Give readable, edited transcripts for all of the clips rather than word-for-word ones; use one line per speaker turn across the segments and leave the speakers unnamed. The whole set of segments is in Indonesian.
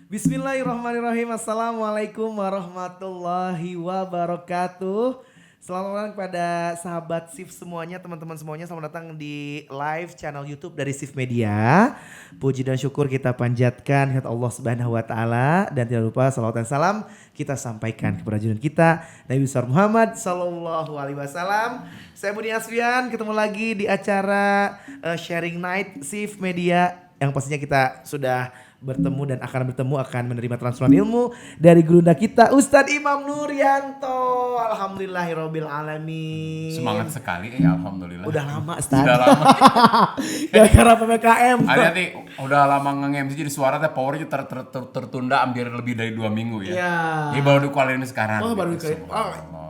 Bismillahirrahmanirrahim. Assalamualaikum warahmatullahi wabarakatuh. Selamat datang kepada sahabat Sif semuanya, teman-teman semuanya. Selamat datang di live channel YouTube dari Sif Media. Puji dan syukur kita panjatkan kepada Allah Subhanahu wa taala, dan tidak lupa salawat dan salam kita sampaikan kepada junjungan kita Nabi besar Muhammad sallallahu alaihi wasallam. Saya Budi Asfian, ketemu lagi di acara Sharing Night Sif Media yang pastinya kita sudah bertemu dan akan menerima transferan ilmu dari gurunda kita Ustadz Imam Nuryanto. Alhamdulillahirabbil alamin.
Semangat sekali alhamdulillah.
Udah lama Ustadz.
Udah lama.
Gara-gara PPKM.
Hati-hati udah lama nge-MC jadi suara teh powernya tertunda hampir lebih dari 2 minggu ya.
Iya.
Ini baru dikualin sekarang.
Oh baru
gitu.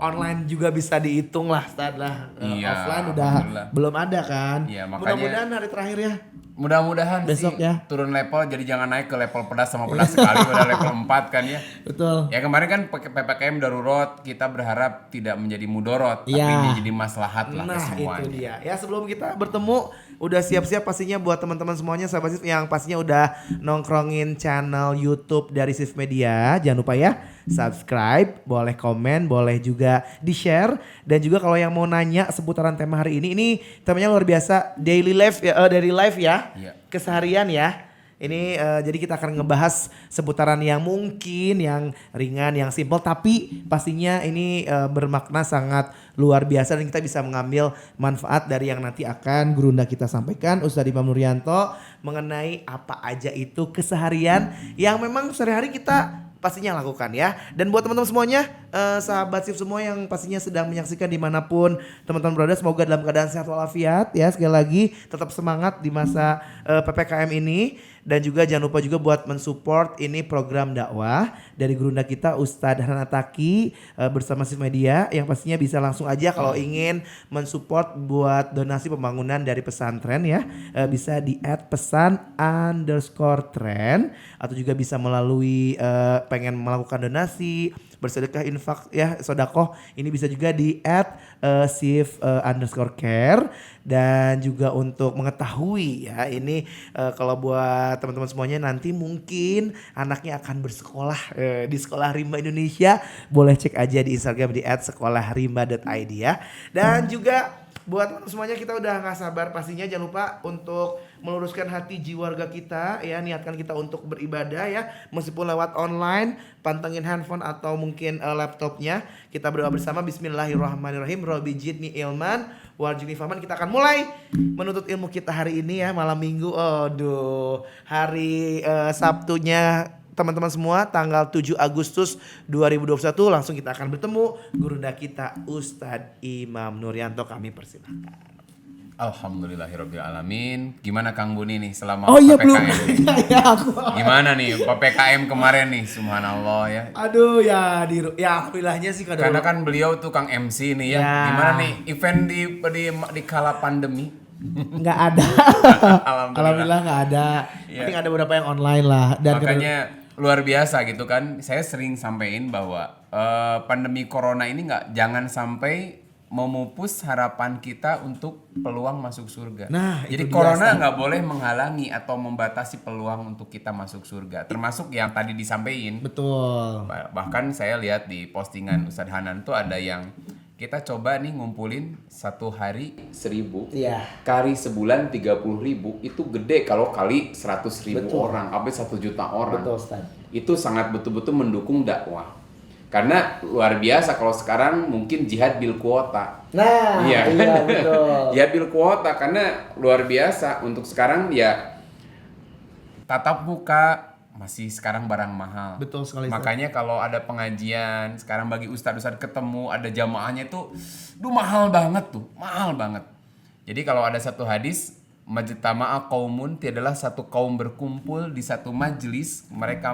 online juga bisa dihitung lah Ustadz lah.
Iya,
Offline udah belum ada kan.
Iya, makanya
mudah-mudahan hari terakhir ya.
Mudah-mudahan
besok
sih
ya
turun level, jadi jangan naik ke level pedas sama pedas sekali udah level 4 kan ya.
Betul.
Ya kemarin kan PPKM darurat, kita berharap tidak menjadi mudorot, tapi ini jadi maslahat lah ke semuanya.
Itu dia. Ya sebelum kita bertemu udah siap-siap pastinya buat teman-teman semuanya sahabat Sif yang pastinya udah nongkrongin channel YouTube dari Sif Media. Jangan lupa ya subscribe, boleh komen, boleh juga di-share, dan juga kalau yang mau nanya seputaran tema hari ini temanya luar biasa, daily life ya, dari live ya.
Iya.
Keseharian ya. Ini jadi kita akan ngebahas seputaran yang mungkin yang ringan, yang simple, tapi pastinya ini bermakna sangat luar biasa dan kita bisa mengambil manfaat dari yang nanti akan gurunda kita sampaikan Ustadz Imam Nuryanto mengenai apa aja itu keseharian yang memang sehari-hari kita pastinya lakukan ya. Dan buat teman-teman semuanya, sahabat Sif semua yang pastinya sedang menyaksikan dimanapun teman-teman berada, semoga dalam keadaan sehat walafiat ya. Sekali lagi tetap semangat di masa PPKM ini. Dan juga jangan lupa juga buat mensupport ini program dakwah dari gurunda kita Ustadz Hanan Attaqi bersama Sif Media, yang pastinya bisa langsung aja kalau ingin mensupport buat donasi pembangunan dari pesantren ya, bisa di @pesan_tren atau juga bisa melalui pengen melakukan donasi bersedekah infak ya sodakoh, ini bisa juga di @sif_care. Dan juga untuk mengetahui ya ini kalau buat teman-teman semuanya nanti mungkin anaknya akan bersekolah di Sekolah Rimba Indonesia, boleh cek aja di Instagram di @sekolahrimba.id ya. Dan juga buat teman semuanya kita udah gak sabar pastinya, jangan lupa untuk meluruskan hati jiwa warga kita ya, niatkan kita untuk beribadah ya, meskipun lewat online, pantengin handphone atau mungkin laptopnya. Kita berdoa bersama, bismillahirrahmanirrahim, Rabbi jidni ilman warjini faman. Kita akan mulai menuntut ilmu kita hari ini ya, malam minggu. Aduh, hari Sabtunya teman-teman semua tanggal 7 Agustus 2021 langsung kita akan bertemu gurunda kita Ustadz Imam Nuryanto. Kami persilahkan.
Alhamdulillahirabbil alamin. Gimana Kang Buni nih selama
PPKM?
Belum. Gimana nih PPKM kemarin nih, subhanallah ya.
Aduh ya alhamdulillahnya sih
karena kan beliau tuh Kang MC nih ya. Gimana nih event di kala pandemi?
Nggak ada. Alhamdulillah nggak ada.
Ya.
Tapi ada beberapa yang online lah. Dan
makanya luar biasa gitu kan. Saya sering sampein bahwa pandemi corona ini jangan sampai memupus harapan kita untuk peluang masuk surga.
Nah,
jadi corona nggak boleh menghalangi atau membatasi peluang untuk kita masuk surga. Termasuk yang tadi disampaikan.
Betul.
Bahkan saya lihat di postingan Ustadz Hanan tuh ada yang kita coba nih ngumpulin satu hari 1.000, kali sebulan 30.000, itu gede kalau kali 100.000 orang, sampai 1 juta orang.
Betul, Ustaz.
Itu sangat betul-betul mendukung dakwah. Karena luar biasa kalau sekarang mungkin jihad bil kuota.
Nah, iya betul.
Jihad bil kuota karena luar biasa untuk sekarang ya, tatap muka masih sekarang barang mahal.
Betul sekali.
Makanya kalau ada pengajian sekarang bagi ustadz ketemu ada jamaahnya tuh, mahal banget tuh, mahal banget. Jadi kalau ada satu hadis, majtama'a qaumun, tiadalah satu kaum berkumpul di satu majelis, mereka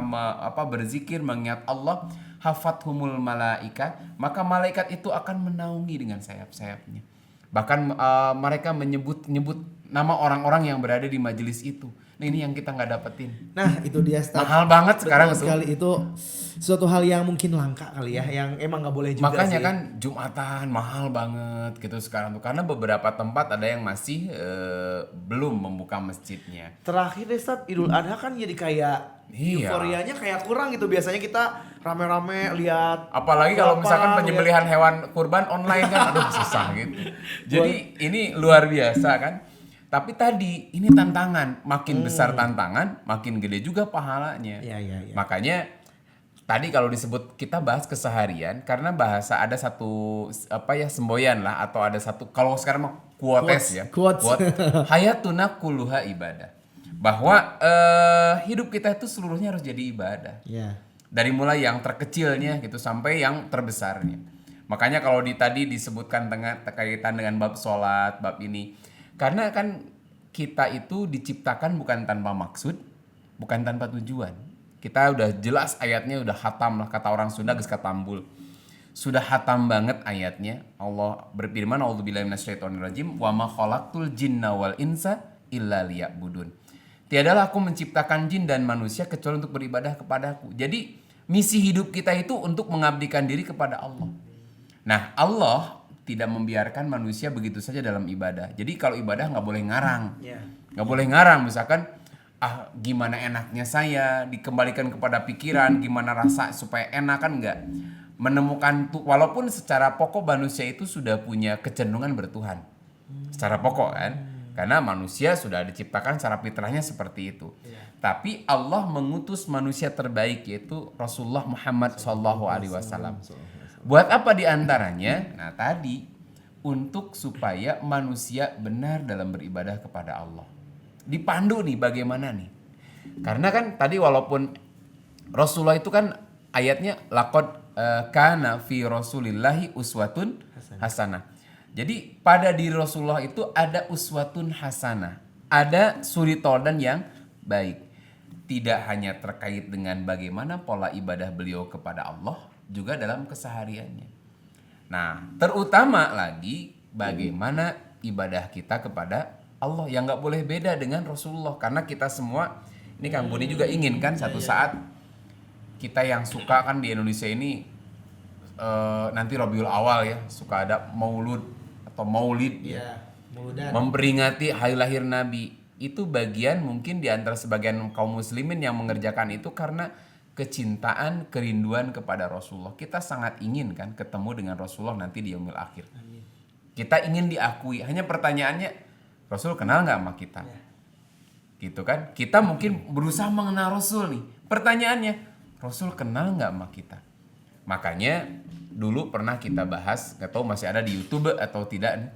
berzikir mengingat Allah, hafathumul malaika, maka malaikat itu akan menaungi dengan sayap-sayapnya. Bahkan mereka menyebut nama orang-orang yang berada di majelis itu. Nah ini yang kita nggak dapetin.
Nah itu dia Ustaz.
Mahal banget sekarang
Betul
tuh.
sekali itu suatu hal yang mungkin langka kali ya, yang emang nggak boleh juga
Makanya
sih.
kan Jumatan mahal banget gitu sekarang tuh. Karena beberapa tempat ada yang masih belum membuka masjidnya.
Terakhir deh Ustaz, Idul Adha kan jadi kayak
Iya.
euforianya kayak kurang gitu. Biasanya kita rame-rame lihat
Apalagi kalau
berapa,
misalkan
lihat-
penyembelihan hewan kurban online kan, aduh susah gitu. Jadi ini luar biasa kan. Tapi tadi ini tantangan, makin besar tantangan, makin gede juga pahalanya.
Iya, iya, iya.
Makanya tadi kalau disebut kita bahas keseharian karena bahasa ada satu apa ya semboyan lah atau ada satu kalau sekarang mah quotes ya.
Quotes.
Quote, hayatuna kulluha ibadah. Bahwa hidup kita itu seluruhnya harus jadi ibadah.
Iya.
Dari mulai yang terkecilnya gitu sampai yang terbesarnya. Makanya kalau tadi disebutkan kaitan dengan bab sholat, bab ini. Karena kan kita itu diciptakan bukan tanpa maksud, bukan tanpa tujuan. Kita udah jelas ayatnya udah hatam lah, kata orang Sunda geus katambul. Sudah hatam banget ayatnya. Allah berfirman, "A'udzubillahi minasyaitonirrajim, wa ma khalaqtul jinna wal insa illa liya'budun." Tiadalah aku menciptakan jin dan manusia kecuali untuk beribadah kepadaku. Jadi misi hidup kita itu untuk mengabdikan diri kepada Allah. Nah Allah tidak membiarkan manusia begitu saja dalam ibadah. Jadi kalau ibadah nggak boleh ngarang.
Iya.
Nggak boleh ngarang. Misalkan gimana enaknya saya dikembalikan kepada pikiran, gimana rasa supaya enak kan nggak. Menemukan walaupun secara pokok manusia itu sudah punya kecenderungan bertuhan. Secara pokok kan. Karena manusia sudah diciptakan secara fitrahnya seperti itu. Tapi Allah mengutus manusia terbaik yaitu Rasulullah Muhammad SAW. Buat apa diantaranya? Nah tadi untuk supaya manusia benar dalam beribadah kepada Allah. Dipandu nih bagaimana nih? Karena kan tadi walaupun Rasulullah itu kan ayatnya laqad kana fi rasulillahi uswatun hasanah. Jadi pada diri Rasulullah itu ada uswatun hasanah, ada suri teladan yang baik. Tidak hanya terkait dengan bagaimana pola ibadah beliau kepada Allah, juga dalam kesehariannya. Nah, terutama lagi bagaimana ibadah kita kepada Allah yang nggak boleh beda dengan Rasulullah. Karena kita semua, ini Kang Buni juga ingin kan satu saat kita yang suka kan di Indonesia ini nanti Rabiul Awal ya suka ada maulud atau maulid ya.
Iya. Mudah.
Memperingati hari lahir Nabi. Itu bagian mungkin di antara sebagian kaum muslimin yang mengerjakan itu karena kecintaan, kerinduan kepada Rasulullah. Kita sangat ingin kan ketemu dengan Rasulullah nanti di yaumil akhir. Kita ingin diakui. Hanya pertanyaannya, Rasul kenal nggak sama kita? Gitu kan? Kita mungkin berusaha mengenal Rasul nih. Pertanyaannya, Rasul kenal nggak sama kita? Makanya dulu pernah kita bahas, nggak tahu masih ada di YouTube atau tidak nih.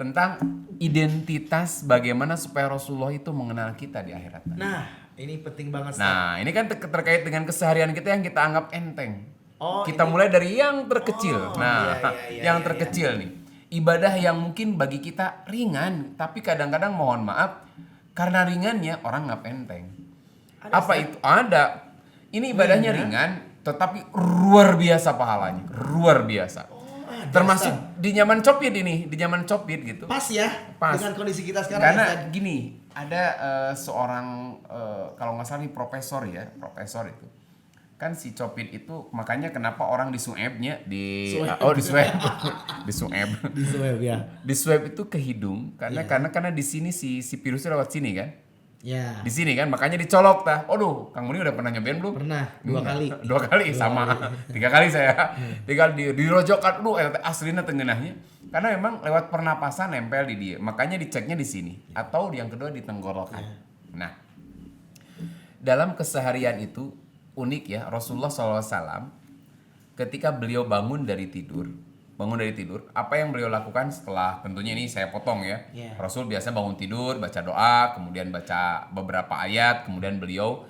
Tentang identitas bagaimana supaya Rasulullah itu mengenal kita di akhirat.
Nah, ini penting banget. Ustaz.
Nah, ini kan terkait dengan keseharian kita yang kita anggap enteng.
Oh,
Kita mulai dari yang terkecil. Yang
iya,
terkecil nih. Ibadah yang mungkin bagi kita ringan, tapi kadang-kadang mohon maaf, karena ringannya orang nggak enteng. Apa itu? Ada. Ini ibadahnya ringan, tetapi luar biasa pahalanya. Luar biasa. Termasuk di nyaman copit ini, di nyaman copit gitu.
Pas ya
Pas.
dengan kondisi kita sekarang.
Karena
ya, Ustaz.
gini, ada seorang kalau nggak salah nih profesor itu. Kan si copit itu makanya kenapa orang di swab-nya di swab. Di swab.
Di swab ya.
Di swab itu ke hidung karena di sini si virusnya lewat sini kan.
Ya.
Di sini kan makanya dicolok tah. Aduh, Kang Muni udah pernah nyobain belum?
Pernah 2 kali.
2 kali sama. 3 kali saya. Tinggal dirojokkan dulu aslinya tengenahnya. Karena memang lewat pernapasan nempel di dia. Makanya diceknya di sini atau yang kedua di tenggorokan. Nah, dalam keseharian itu unik ya, Rasulullah SAW ketika beliau bangun dari tidur, apa yang beliau lakukan setelah, tentunya ini saya potong ya.
Yeah.
Rasul biasa bangun tidur, baca doa, kemudian baca beberapa ayat, kemudian beliau.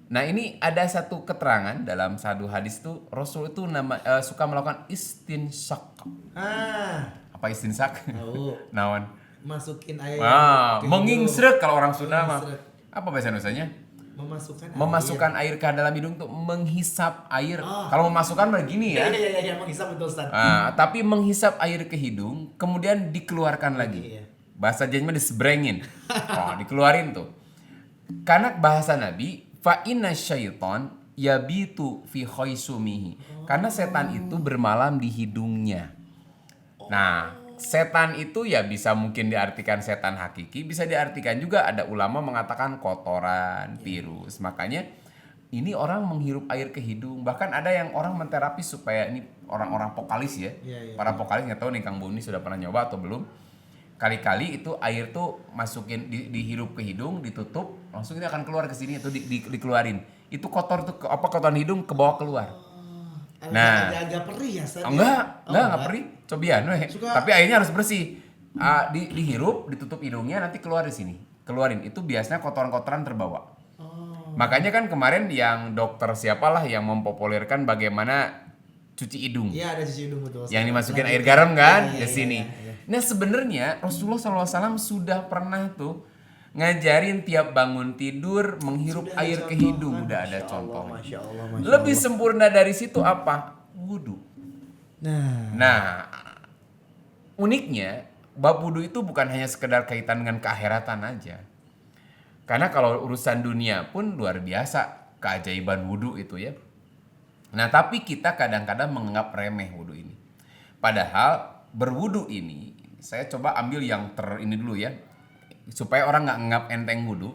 Nah ini ada satu keterangan dalam satu hadis tuh, Rasul itu suka melakukan istinsyak. Apa istinsyak?
Tahu.
Naon?
Masukin air.
Mengingsrek kalau orang Sunda mah.
Mengingsrek.
Apa bahasa Indonesianya?
Memasukkan
air ke dalam hidung tuh menghisap air. Kalau memasukkan begini ya.
Iya, menghisap betul Ustaz.
Tapi menghisap air ke hidung, kemudian dikeluarkan lagi.
Iya.
Bahasa Jawa disbrengin. Dikeluarin tuh. Karena bahasa Nabi, fa inna syaiton yabitu fi khaisumihi. Karena setan itu bermalam di hidungnya. Nah, setan itu ya bisa mungkin diartikan setan hakiki, bisa diartikan juga ada ulama mengatakan kotoran, virus. Makanya ini orang menghirup air ke hidung. Bahkan ada yang orang menterapi supaya ini orang-orang vokalis ya. Para vokalis nggak tahu nih Kang Boni sudah pernah nyoba atau belum. Kali-kali itu air tuh masukin dihirup ke hidung, ditutup, langsung ini akan keluar ke sini itu dikeluarin. Itu kotor tuh kotoran hidung ke bawah keluar. Nah,
agak perih ya, Ustaz?
Enggak perih. Cobian weh. Tapi airnya harus bersih. Dihirup, ditutup hidungnya, nanti keluar di sini. Keluarin. Itu biasanya kotoran-kotoran terbawa. Makanya kan kemarin yang dokter siapalah yang mempopulerkan bagaimana cuci hidung.
Iya, ada cuci hidung betul.
Yang dimasukin air garam kan ke sini. Nah, sebenarnya Rasulullah SAW sudah pernah tuh ngajarin tiap bangun tidur menghirup air ke hidung. Udah ada contoh.
Masya Allah.
Lebih sempurna dari situ apa? Wudu. Nah, uniknya bab wudu itu bukan hanya sekedar kaitan dengan keakhiratan aja. Karena kalau urusan dunia pun luar biasa keajaiban wudu itu ya. Nah, tapi kita kadang-kadang menganggap remeh wudu ini. Padahal berwudu ini, saya coba ambil yang ini dulu ya. Supaya orang nggak anggap enteng wudu.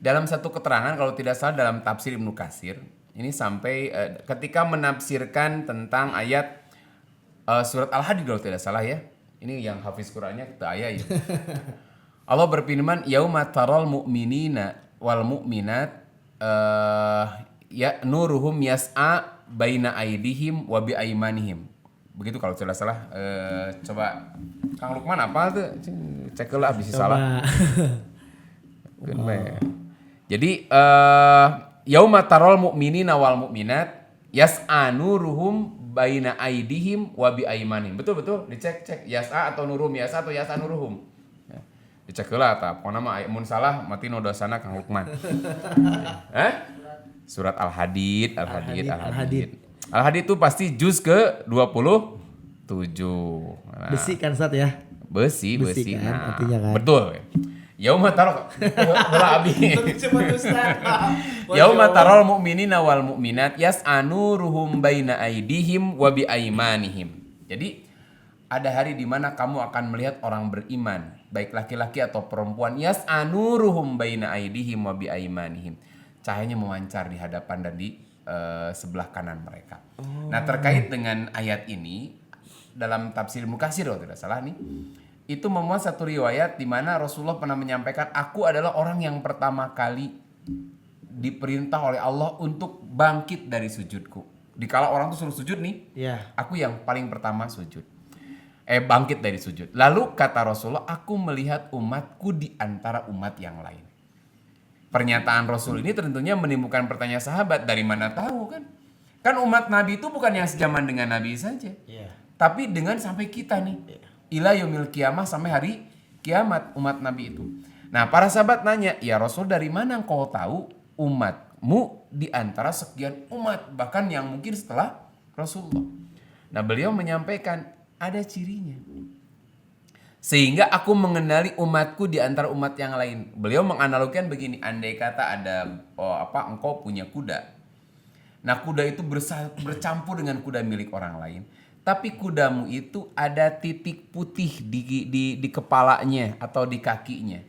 Dalam satu keterangan kalau tidak salah dalam tafsir Ibnu Katsir, ini sampai ketika menafsirkan tentang ayat surat Al-Hadid kalau tidak salah ya. Ini yang hafiz Qur'annya kita ayat ya. Allah berfirman, "Yauma taral mu'minina wal mu'minat ya nuruhum yas'a baina aidihim wa bi aimanihim." Begitu kalau tidak salah. Coba Kang Lukman apa tuh? Cek lah bisa salah. Jadi yauma taral mu'minina wal mu'minat yas'a nuruhum baina aidihim wa bi aimanihim. Betul dicek yas'a atau nuruhum, yas'a atau yas'a nuruhum. Ya. Dicek lah ta pokona mah mun salah mati no dosana Kang Lukman. Surat Al-Hadid. Al-Hadid itu pasti juz ke 27. Nah,
Besi kan Ustaz ya?
Besi
kan,
nah,
artinya kan.
betul. Yauma taral Yauma taral mu'minina wal mu'minat yas'anu ruhum baina aidihim wa bi aimanihim. Jadi ada hari di mana kamu akan melihat orang beriman, baik laki-laki atau perempuan, yas'anu ruhum baina aidihim wa bi aimanihim. Cahayanya memancar di hadapan dan di sebelah kanan mereka. Nah, terkait dengan ayat ini dalam tafsir Mukatsir kalau tidak salah nih, itu memuat satu riwayat di mana Rasulullah pernah menyampaikan, aku adalah orang yang pertama kali diperintah oleh Allah untuk bangkit dari sujudku. Dikala orang tuh suruh sujud nih, aku yang paling pertama sujud. Bangkit dari sujud. Lalu kata Rasulullah, aku melihat umatku di antara umat yang lain. Pernyataan Rasul ini tentunya menimbulkan pertanyaan sahabat, dari mana tahu kan? Kan umat Nabi itu bukan yang sejaman dengan Nabi saja. Tapi dengan sampai kita nih. Ila yaumil kiamah, sampai hari kiamat umat Nabi itu. Nah, para sahabat nanya, ya Rasul dari mana engkau tahu umatmu di antara sekian umat, bahkan yang mungkin setelah Rasulullah. Nah, beliau menyampaikan ada cirinya. Sehingga aku mengenali umatku di antara umat yang lain. Beliau menganalogikan begini, andai kata ada engkau punya kuda. Nah, kuda itu bercampur dengan kuda milik orang lain. Tapi kudamu itu ada titik putih di kepalanya atau di kakinya.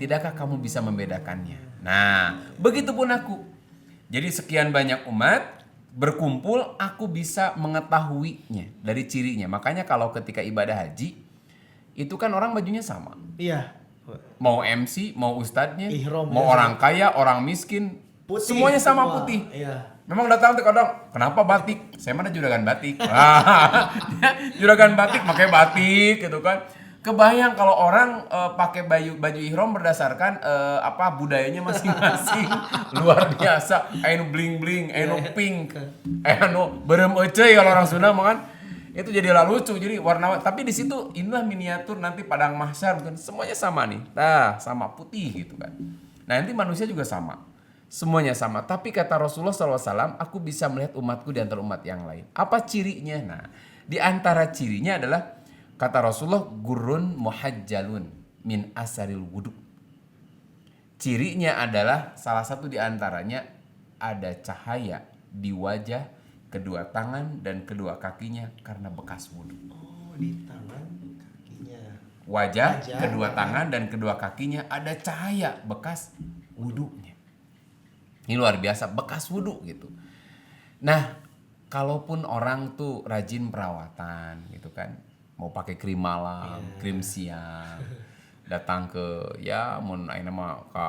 Tidakkah kamu bisa membedakannya? Nah, begitupun aku. Jadi sekian banyak umat berkumpul, aku bisa mengetahuinya dari cirinya. Makanya kalau ketika ibadah haji, itu kan orang bajunya sama.
Iya.
Mau MC, mau ustadznya,
Ihram
mau
biasa.
orang kaya, orang miskin,
Putih,
semuanya sama
semua.
putih.
Iya.
Memang datang tuh kadang, kenapa batik? Saya mana juragan batik. Juragan batik pakai batik gitu kan. Kebayang kalau orang pakai baju ihram berdasarkan budayanya masing-masing. Luar biasa. Anu bling-bling, anu pink, anu berem euceuy kalau orang Sunda mah kan. Itu jadi lucu, jadi warna, tapi di situ inilah miniatur nanti padang mahsyar kan, semuanya sama nih. Nah, sama putih gitu kan. Nah, nanti manusia juga sama. Semuanya sama, tapi kata Rasulullah SAW, aku bisa melihat umatku di antara umat yang lain. Apa cirinya? Nah, di antara cirinya adalah, kata Rasulullah, gurun muhajjalun min asaril wudu. Cirinya adalah salah satu di antaranya ada cahaya di wajah, kedua tangan dan kedua kakinya karena bekas wudhu.
Oh, di tangan kakinya.
Wajah,
Wajah,
kedua
tangan.
tangan dan kedua kakinya ada cahaya bekas wudhunya. Ini luar biasa, bekas wudhu gitu. Nah, kalaupun orang tuh rajin perawatan gitu kan, mau pakai krim malam, krim siang, datang ke ya mun ayeuna mah ka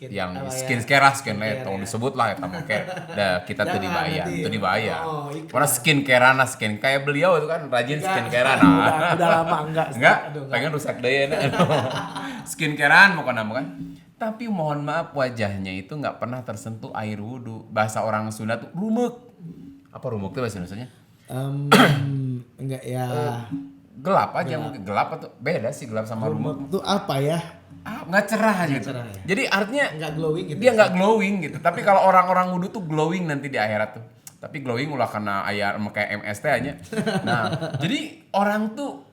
yang skincare tong disebut lah eta mah kita tuh
Jangan
dibayar,
nanti.
itu dibayar.
Oh, iklan.
Mana skincarean kayak beliau itu kan rajin skincarean.
Udah lama enggak. Aduh,
Pengen rusak deui skincarean bukan kan. Tapi mohon maaf wajahnya itu nggak pernah tersentuh air wudhu. Bahasa orang Sunda tuh rumek. Apa rumek tuh bahasa Indonesianya?
Enggak ya.
Gelap aja mungkin. Gelap atau beda sih gelap sama rumek.
Itu apa ya?
Nggak cerah gitu.
cerah ya.
Jadi artinya
Enggak glowing gitu.
dia nggak glowing gitu. Tapi kalau orang-orang wudhu tuh glowing nanti di akhirat tuh. Tapi glowing ulah karena ayat kayak MST aja. Nah, jadi orang tuh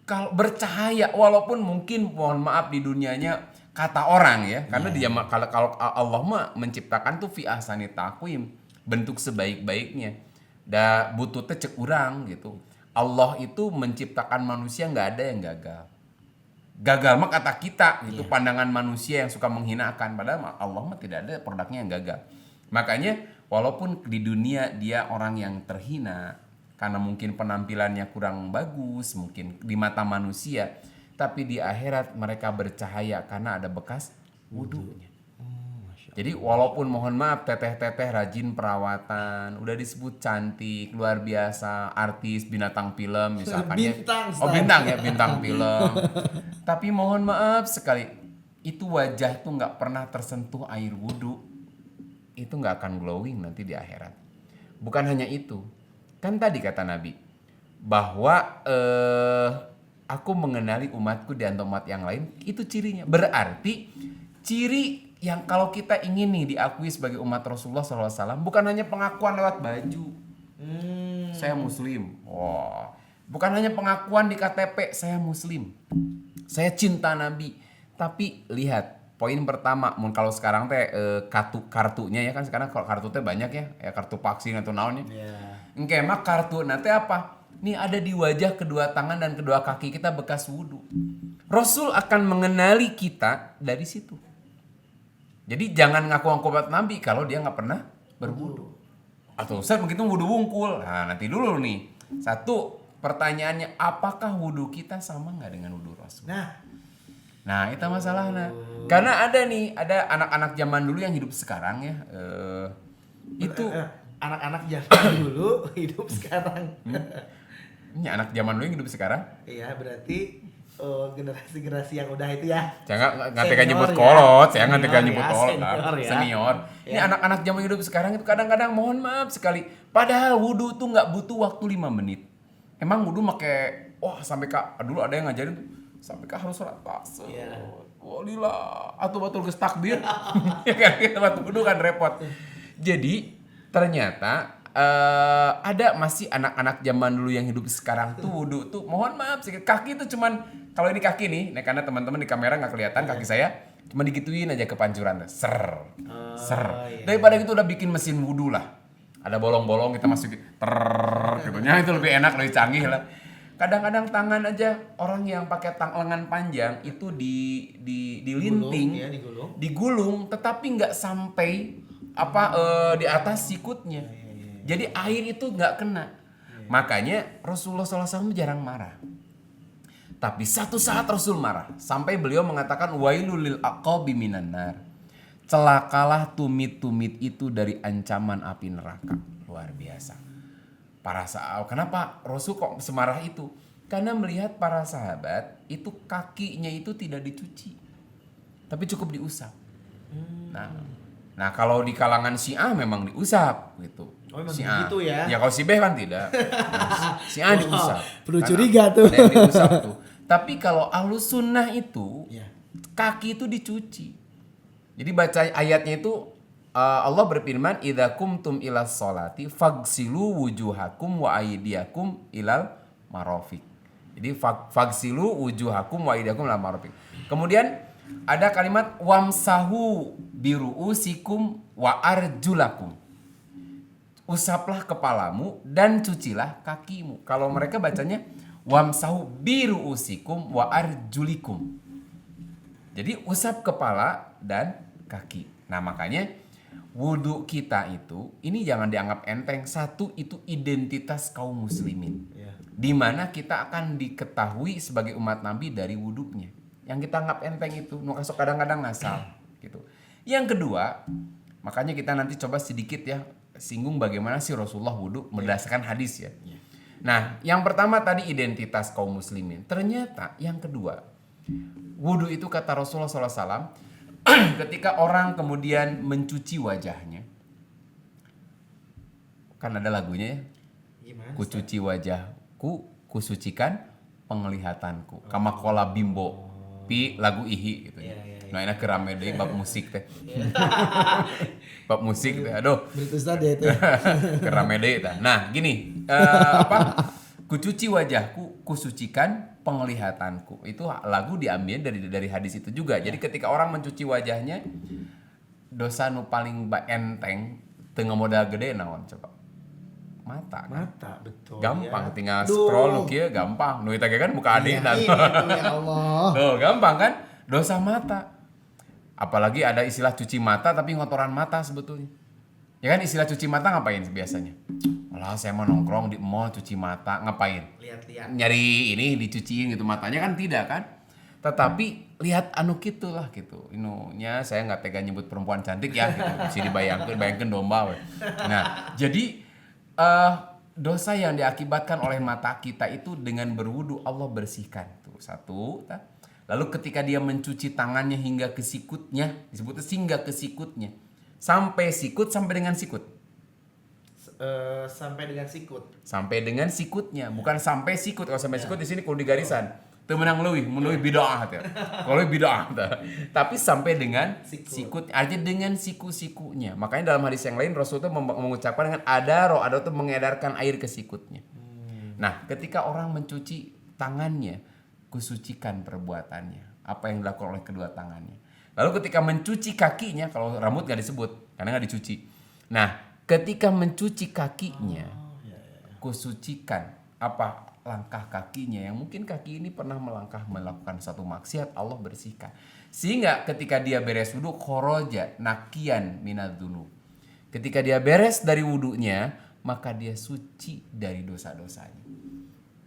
kalau bercahaya walaupun mungkin mohon maaf di dunianya kata orang ya, karena dia kalau Allah mah menciptakan tuh fi ahsani taqwim, bentuk sebaik-baiknya. Da butuh teh cek urang gitu. Allah itu menciptakan manusia nggak ada yang gagal. Gagal mah kata kita gitu, pandangan manusia yang suka menghinakan, padahal Allah mah tidak ada produknya yang gagal. Makanya walaupun di dunia dia orang yang terhina karena mungkin penampilannya kurang bagus, mungkin di mata manusia, tapi di akhirat mereka bercahaya karena ada bekas wudhunya. Jadi walaupun mohon maaf teteh-teteh rajin perawatan, udah disebut cantik, luar biasa, artis, binatang film misalkan
Bintang,
ya. Oh bintang ya, bintang film. Tapi mohon maaf sekali, itu wajah tuh nggak pernah tersentuh air wudhu, itu nggak akan glowing nanti di akhirat. Bukan hanya itu, kan tadi kata Nabi bahwa aku mengenali umatku di antara umat yang lain, itu cirinya. Berarti ciri yang kalau kita ingin nih diakui sebagai umat Rasulullah SAW, bukan hanya pengakuan lewat baju, saya muslim, wah, bukan hanya pengakuan di KTP, saya muslim, saya cinta Nabi, tapi lihat poin pertama, kalau sekarang teh kartunya ya kan sekarang kalau kartu teh banyak ya kartu vaksin atau naonnya, engke mah kartu nanti apa? Nih ada di wajah kedua tangan dan kedua kaki kita bekas wudhu. Rasul akan mengenali kita dari situ. Jadi jangan ngaku-ngaku buat Nabi kalau dia nggak pernah berwudhu. Atau Ustaz begitu wudhu wungkul. Nah nanti dulu nih. Satu pertanyaannya, apakah wudhu kita sama nggak dengan wudhu Rasul? Nah itu masalahnya. Karena ada anak-anak zaman dulu yang hidup sekarang ya. Itu
anak-anak zaman dulu hidup sekarang.
Ini anak zaman dulu yang hidup sekarang.
Iya berarti generasi-generasi yang udah itu ya.
Jangan ngantekan nyebut kolot, saya ngantekan nyebut kolot.
Senior.
Ini anak-anak zaman hidup sekarang itu kadang-kadang mohon maaf sekali. Padahal wudhu tuh nggak butuh waktu 5 menit. Emang wudhu pakai sampai dulu ada yang ngajarin tuh sampai harus sholat tasawuf. Walillah atau batul geus takbir. Ya kan kita waktu wudhu kan repot. Jadi ternyata ada masih anak-anak zaman dulu yang hidup sekarang tuh wudhu tuh mohon maaf sedikit kaki tuh cuman kalau ini kaki nih karena teman-teman di kamera nggak kelihatan kaki saya cuma digituin aja ke pancuran ser daripada gitu udah bikin mesin wudhu lah ada bolong-bolong kita masukin gitu itu lebih enak lebih canggih lah. Kadang-kadang tangan aja orang yang pakai lengan panjang itu dilinting digulung tetapi nggak sampai di atas sikutnya. Jadi air itu nggak kena. Makanya Rasulullah SAW jarang marah. Tapi satu saat Rasul marah. Sampai beliau mengatakan wailul lil aqabi minan nar. Celakalah tumit-tumit itu dari ancaman api neraka. Luar biasa. Kenapa Rasul kok semarah itu? Karena melihat para sahabat itu kakinya itu tidak dicuci. Tapi cukup diusap. Nah kalau di kalangan Syiah memang diusap gitu.
Oh memang
Syiah.
begitu ya?
Ya kalau si B kan tidak. Nah, Syiah diusap.
Perlu curiga tuh.
Diusap tuh. Tapi kalau Ahlus Sunnah itu kaki itu dicuci. Jadi baca ayatnya itu Allah berfirman idza kumtum ilas sholati fagsilu wujuhakum wa aydiyakum ilal marafiq. Jadi fagsilu wujuhakum wa aydiyakum ilal marafiq. Kemudian Ada kalimat wamsahu biruusikum wa arjulakum. Usaplah kepalamu dan cucilah kakimu. Kalau mereka bacanya wamsahu biruusikum wa arjulikum. Jadi usap kepala dan kaki. Nah makanya wudhu kita itu ini jangan dianggap enteng. Satu, itu identitas kaum muslimin. Di mana kita akan diketahui sebagai umat Nabi dari wudhunya. Yang kita anggap enteng itu, kadang-kadang ngasal gitu. Yang kedua, makanya kita nanti coba sedikit ya singgung bagaimana sih Rasulullah wudhu berdasarkan hadis ya. Nah, yang pertama tadi identitas kaum muslimin. Ternyata yang kedua, wudhu itu kata Rasulullah SAW, ketika orang kemudian mencuci wajahnya, kan ada lagunya ya, kucuci wajahku, kusucikan penglihatanku, kamakola bimbo, pi lagu ihi gitu ya. Nah ini kerame deh bab musik teh, bab musik teh, aduh.
Berarti tadi itu.
Kerame deh tah. Nah gini, kucuci wajahku, kusucikan penglihatanku. Itu lagu diambil dari hadis itu juga. Jadi ketika orang mencuci wajahnya, dosa nu paling enteng, tengah modal gede naon coba. Mata kan?
Mata betul.
Gampang tinggal scroll lu kieu gampang. Nu eta kan buka adina.
Ya Allah.
Tuh, gampang kan? Dosa mata. Apalagi ada istilah cuci mata tapi ngotoran mata sebetulnya. Ya kan istilah cuci mata ngapain biasanya? Alah saya mau nongkrong di mall cuci mata, ngapain?
Lihat-lihat.
Nyari ini dicuciin gitu matanya kan tidak kan? Tetapi lihat anu gitulah gitu. Inunya saya nggak tega nyebut perempuan cantik ya gitu. Mesti bayangkan domba we. Nah, jadi dosa yang diakibatkan oleh mata kita itu dengan berwudu Allah bersihkan. Tuh satu. Lalu ketika dia mencuci tangannya hingga ke sikutnya, disebutnya hingga ke sikutnya. Sampai sikut sampai dengan sikut.
Sampai dengan sikut.
Sampai dengan sikutnya, bukan sampai sikut. Kalau sampai sikut di sini kudu digarisan. Teu menang leuwih, mun leuwih bid'ah teh. Kalau bid'ah teh. Tapi sampai dengan sikut, artinya dengan siku-sikunya. Makanya dalam hadis yang lain Rasul itu mengucapkan dengan adaro itu mengedarkan air ke sikutnya. Nah, ketika orang mencuci tangannya, kusucikan perbuatannya. Apa yang dilakukan oleh kedua tangannya. Lalu ketika mencuci kakinya, kalau rambut nggak disebut, karena nggak dicuci. Nah, ketika mencuci kakinya, kusucikan apa langkah kakinya yang mungkin kaki ini pernah melakukan satu maksiat, Allah bersihkan. Sehingga ketika dia beres wudu, khoroja nakian minadzunub. Ketika dia beres dari wudunya, maka dia suci dari dosa-dosanya.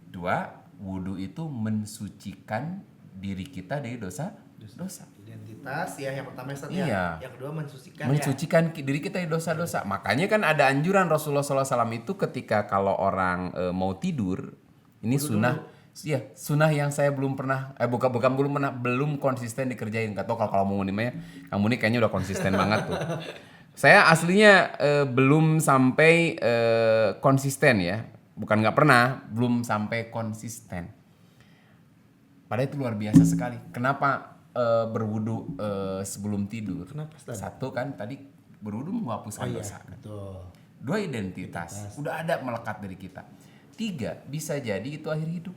Dua, wudu itu mensucikan diri kita dari dosa.
Identitas ya yang pertama
Iya.
yang kedua
mensucikan diri kita dari dosa-dosa. Makanya kan ada anjuran Rasulullah SAW itu ketika kalau orang mau tidur, ini sunnah yang saya belum pernah belum konsisten dikerjain. Gak tau kalau mau nimanya, kamu ini kayaknya udah konsisten banget tuh. Saya aslinya belum sampai konsisten ya, bukan nggak pernah, belum sampai konsisten. Padahal itu luar biasa sekali. Kenapa berwudu sebelum tidur?
Kenapa, Ustaz?
Satu kan tadi berwudu menghapuskan dosa.
Betul.
Dua, identitas. Udah ada melekat dari kita. Tiga, bisa jadi itu akhir hidup.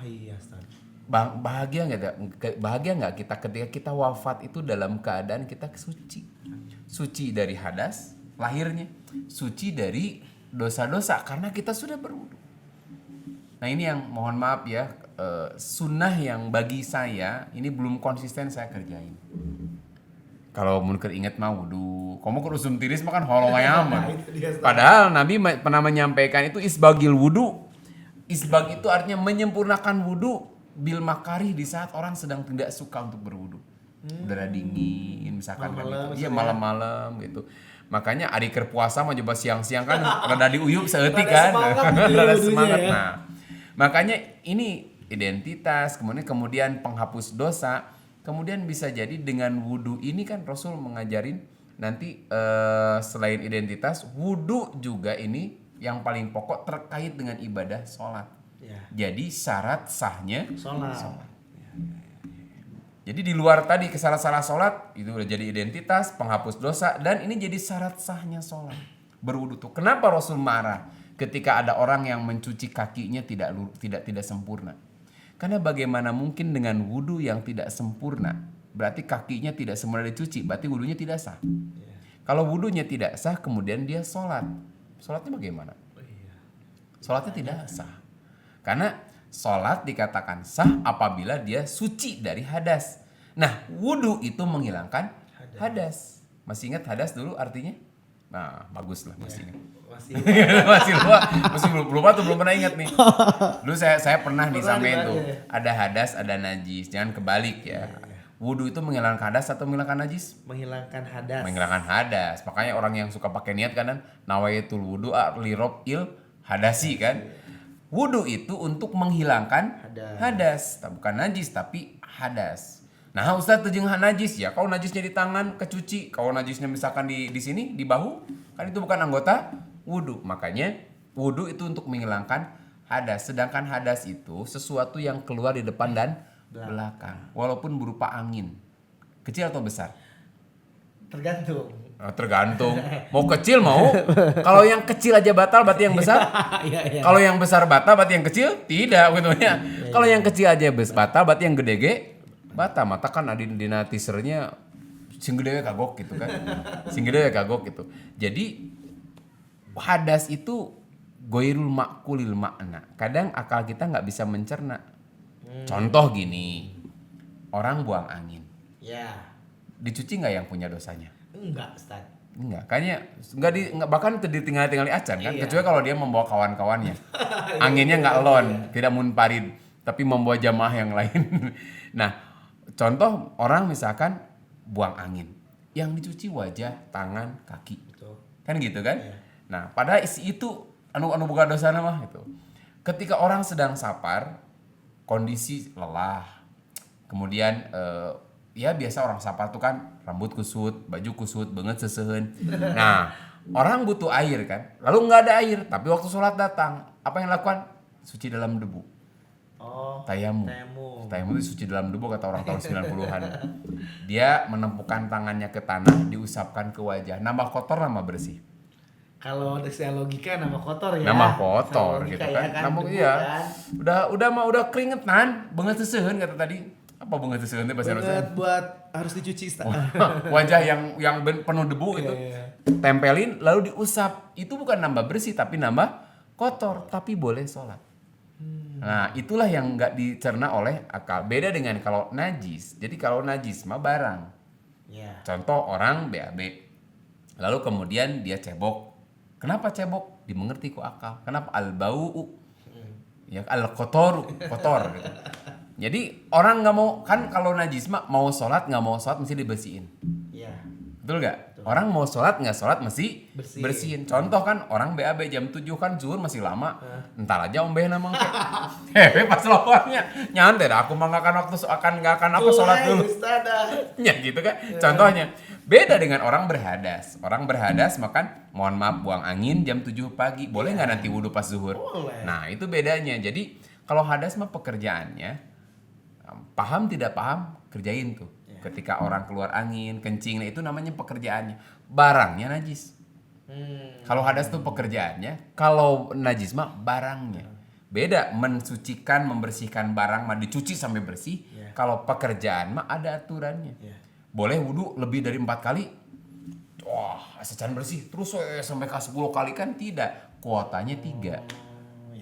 Iya, Ustaz.
Bahagia nggak kita ketika kita wafat itu dalam keadaan kita suci dari hadas lahirnya, suci dari dosa-dosa karena kita sudah berwudu. Nah ini yang mohon maaf ya, sunnah yang bagi saya ini belum konsisten saya kerjain. Kalau mungkin ingat mah wudu, kamu ke usum tiris makan holongnya aman. Padahal Nabi pernah menyampaikan itu isbagil wudu. Isbag itu artinya menyempurnakan wudu bil makarih di saat orang sedang tidak suka untuk berwudu. Udara dingin misalkan kan gitu. Iya malam-malam gitu. Makanya adik keur puasa mah coba siang-siang kan rada diuyup saeutik kan. Rada semangat.
Ya.
Nah, makanya ini identitas, kemudian penghapus dosa, kemudian bisa jadi dengan wudu ini kan Rasul mengajarin nanti selain identitas, wudu juga ini yang paling pokok terkait dengan ibadah sholat.
Ya.
Jadi syarat sahnya
Sholat.
Jadi di luar tadi kesalahan sholat itu udah jadi identitas, penghapus dosa, dan ini jadi syarat sahnya sholat. Berwudu tuh. Kenapa Rasul marah ketika ada orang yang mencuci kakinya tidak sempurna? Karena bagaimana mungkin dengan wudu yang tidak sempurna berarti kakinya tidak semula dicuci, berarti wudunya tidak sah. Kalau wudunya tidak sah, kemudian dia sholat. Sholatnya bagaimana? Sholatnya tidak sah. Karena sholat dikatakan sah apabila dia suci dari hadas. Nah, wudu itu menghilangkan hadas. Masih ingat hadas dulu artinya? Nah, bagus lah masih ingat. masih belum lupa tuh, belum pernah ingat nih. Dulu saya pernah disamain tuh. Ada hadas, ada najis. Jangan kebalik ya. Wudu itu menghilangkan hadas atau menghilangkan najis?
Menghilangkan hadas.
Menghilangkan hadas. Makanya orang yang suka pakai niat kan nawaitul wudu'a li rob'il hadasi kan. Wudu itu untuk menghilangkan hadas. Bukan najis tapi hadas. Nah, Ustaz tujung najis ya. Kalau najisnya di tangan kecuci, kalau najisnya misalkan di sini di bahu, kan itu bukan anggota wudu. Makanya wudu itu untuk menghilangkan hadas. Sedangkan hadas itu sesuatu yang keluar di depan dan belakang. Walaupun berupa angin. Kecil atau besar?
Tergantung.
Tergantung. Mau kecil mau. Kalau yang kecil aja batal berarti yang besar.
Iya.
Kalau yang besar batal berarti yang kecil tidak gitu ya. Kalau yang kecil aja batal berarti yang gede batal. Mata kan dina teasernya sing gede kagok gitu kan. Sing gede kagok gitu. Jadi hadas itu goirul makulil makna. Kadang akal kita nggak bisa mencerna. Contoh gini, orang buang angin.
Ya.
Dicuci nggak yang punya dosanya?
Enggak, Ustaz.
Enggak, kayaknya bahkan ditinggal-tinggal acan kan, kecuali kalau dia membawa kawan-kawannya. Anginnya nggak elon, tidak munfarid, tapi membawa jamaah yang lain. Nah, contoh orang misalkan buang angin, yang dicuci wajah, tangan, kaki, kan gitu kan? Nah, pada isi itu anu buka dosa mah itu. Ketika orang sedang sapar, kondisi lelah, kemudian ya biasa orang sapar tuh kan rambut kusut, baju kusut, banget sesehen. Nah, orang butuh air kan, lalu nggak ada air, tapi waktu sholat datang, apa yang lakukan? Suci dalam debu. Tayamum itu suci dalam debu kata orang tahun 90-an. Dia menempukan tangannya ke tanah, diusapkan ke wajah, nambah kotor, nambah bersih.
Kalau secara logika nama kotor ya.
Nama kotor gitu kan.
Ya,
Namun
debu
iya.
Kan.
Udah keringetan, banget sesehen kata tadi. Apa banget sesehen teh bahasa Indonesia?
Buat harus dicuci.
Wajah yang penuh debu itu. Tempelin lalu diusap. Itu bukan nambah bersih tapi nambah kotor, tapi boleh sholat. Nah, itulah yang enggak dicerna oleh akal. Beda dengan kalau najis. Jadi kalau najis mah barang. Contoh orang BAB. Lalu kemudian dia cebok. Kenapa cebok? Dimengerti ku akal. Kenapa? Al-bau. Ya al-kotor gitu. Jadi orang nggak mau, kan kalau najis mah mau sholat nggak mau sholat mesti dibersihin. Betul nggak? Orang mau sholat nggak sholat mesti bersihin. Contoh kan orang BAB jam 7 kan zuhur masih lama. Entar aja ombeh namang hehe pas lawannya nyantai dah. Aku mah nggak akan apa sholat dulu. Ya gitu kan. Contohnya. Beda dengan orang berhadas. Orang berhadas makan, mohon maaf buang angin jam 7 pagi. Boleh nggak nanti wudhu pas zuhur?
Boleh.
Nah itu bedanya. Jadi kalau hadas mah pekerjaannya, paham tidak paham, kerjain tuh. Ketika orang keluar angin, kencing, nah itu namanya pekerjaannya. Barangnya najis. Kalau hadas tuh pekerjaannya, kalau najis mah barangnya. Beda mensucikan, membersihkan barang mah dicuci sampai bersih. Kalau pekerjaan mah ada aturannya. Boleh wudhu lebih dari 4 kali. Wah, secan bersih. Terus sampai ke 10 kali kan tidak. Kuotanya 3.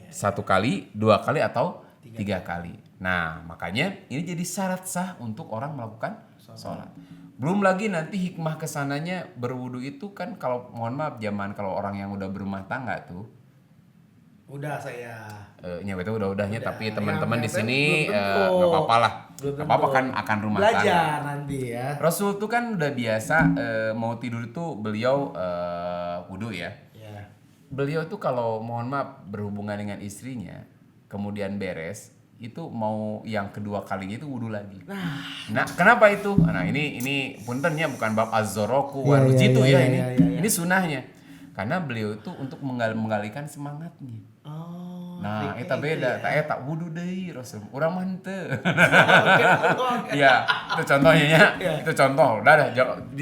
1 kali, 2 kali atau 3 kali. Nah, makanya ini jadi syarat sah untuk orang melakukan sholat. Belum lagi nanti hikmah kesananya berwudhu itu kan kalau mohon maaf zaman kalau orang yang udah berumah tangga tuh.
Udah saya.
Itu udahnya tapi teman-teman di
Ya,
sini
belum
nggak apa-apa lah.
Belum
Nggak apa-apa kan akan rumah tangga.
Belajar nanti ya.
Rasul tuh kan udah biasa mau tidur itu beliau wudhu ya. Beliau tuh kalau mohon maaf berhubungan dengan istrinya kemudian beres itu mau yang kedua kalinya itu wudhu lagi. Nah kenapa itu? Nah ini puntennya bukan bab az-zoroku warujitu ya ini. Ini sunahnya. Karena beliau itu untuk menggalikan semangatnya. Nah, eta beda, tak wudu deui Rasul. Urang mah henteu. Iya, itu contohnya ya. Itu contoh. Udah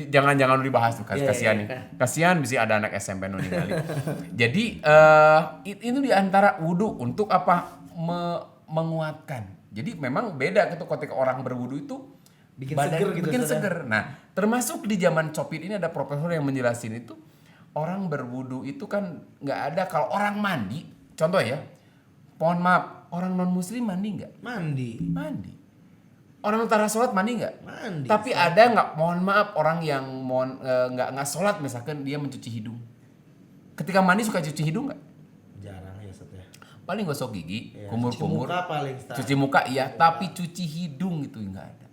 jangan dibahas tuh kasihan nih. Kasihan bisa ada anak SMP nu ningali. Jadi itu di antara wudu untuk apa? Menguatkan. Jadi memang beda ketika orang berwudu itu
Bikin seger gitu,
bikin
Ustaz, ya?
seger. Nah, termasuk di zaman Covid ini ada profesor yang menjelasin itu orang berwudu itu kan nggak ada kalau orang mandi. Contoh ya, mohon maaf, orang non muslim mandi nggak?
Mandi.
Mandi. Orang utara sholat mandi nggak?
Mandi.
Tapi ada nggak? Mohon maaf, orang yang nggak sholat misalkan dia mencuci hidung. Ketika mandi suka cuci hidung nggak?
Jarang ya, Ustaz, ya.
Paling gosok gigi,
Iya,
kumur-kumur.
cuci muka paling, Ustaz.
Cuci muka iya, tapi cuci hidung itu nggak ada.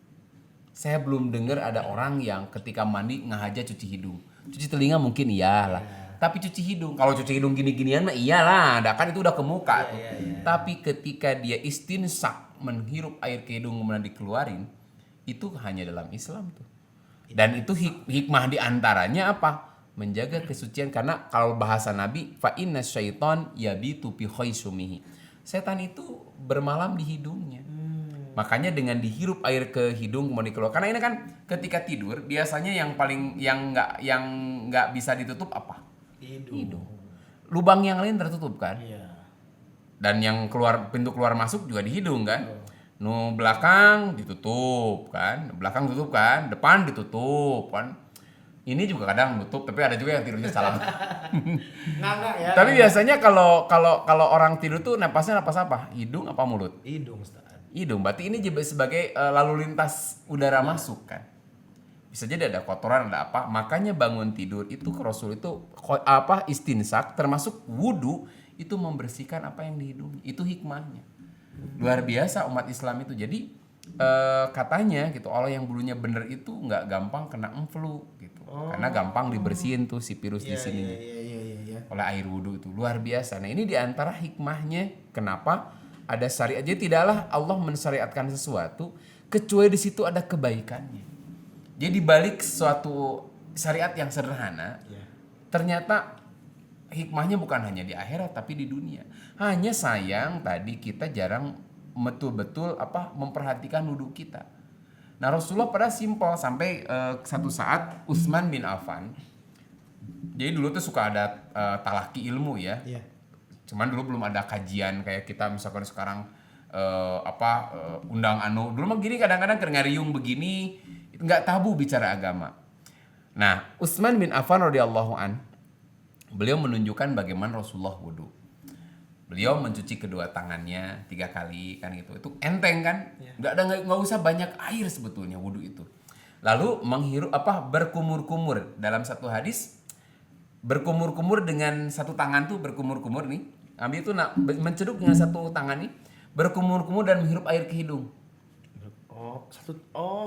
Saya belum dengar ada orang yang ketika mandi ngahaja cuci hidung. Cuci telinga mungkin iyalah. Tapi cuci hidung, kalau cuci hidung gini-ginian mah iyalah, ada kan itu udah ke muka tuh. Tapi ketika dia istinsak menghirup air ke hidung kemudian dikeluarin, itu hanya dalam Islam tuh. Dan itu hikmah di antaranya apa? Menjaga kesucian, karena kalau bahasa Nabi fa inna syaiton yabitu fi khaisumihi. Setan itu bermalam di hidungnya. Makanya dengan dihirup air ke hidung kemudian dikeluar. Karena ini kan ketika tidur biasanya yang nggak bisa ditutup apa? Hidung. Lubang yang lain tertutup kan?
Iya.
Dan yang pintu keluar masuk juga di hidung kan? Nu belakang ditutup kan? Belakang tutup kan? Depan ditutup kan? Ini juga kadang tutup, tapi ada juga yang tidurnya salah.
Nggak ya.
Tapi biasanya kalau orang tidur tuh napasnya napas apa? Hidung apa mulut?
Hidung, Ustaz.
Hidung. Berarti ini juga sebagai lalu lintas udara masuk kan? Bisa jadi ada kotoran, ada apa. Makanya bangun tidur itu Rasul itu istinsak termasuk wudu itu membersihkan apa yang di hidung. Itu hikmahnya. Luar biasa umat Islam itu. Jadi katanya gitu Allah yang bulunya bener itu nggak gampang kena flu gitu. Karena gampang dibersihin tuh si virus di sini
Iya.
oleh air wudu itu. Luar biasa. Nah, ini diantara hikmahnya kenapa ada syariat. Jadi tidaklah Allah mensyariatkan sesuatu kecuali di situ ada kebaikannya. Jadi balik suatu syariat yang sederhana, ternyata hikmahnya bukan hanya di akhirat tapi di dunia. Hanya sayang tadi kita jarang betul-betul memperhatikan wudu kita. Nah, Rasulullah pada simpel sampai satu saat Utsman bin Affan. Jadi dulu tuh suka ada talaki ilmu ya.
Iya.
Cuman dulu belum ada kajian kayak kita misalkan sekarang undang dulu mah gini kadang-kadang ngariung begini nggak tabu bicara agama. Nah, Utsman bin Affan radhiyallahu an beliau menunjukkan bagaimana Rasulullah wudu. Beliau mencuci kedua tangannya 3 kali kan gitu. Itu enteng kan? Nggak usah banyak air sebetulnya wudu itu. Lalu menghirup berkumur-kumur. Dalam satu hadis berkumur-kumur dengan satu tangan tuh berkumur-kumur nih. Ambil itu menceduk dengan satu tangan nih, berkumur-kumur dan menghirup air ke hidung.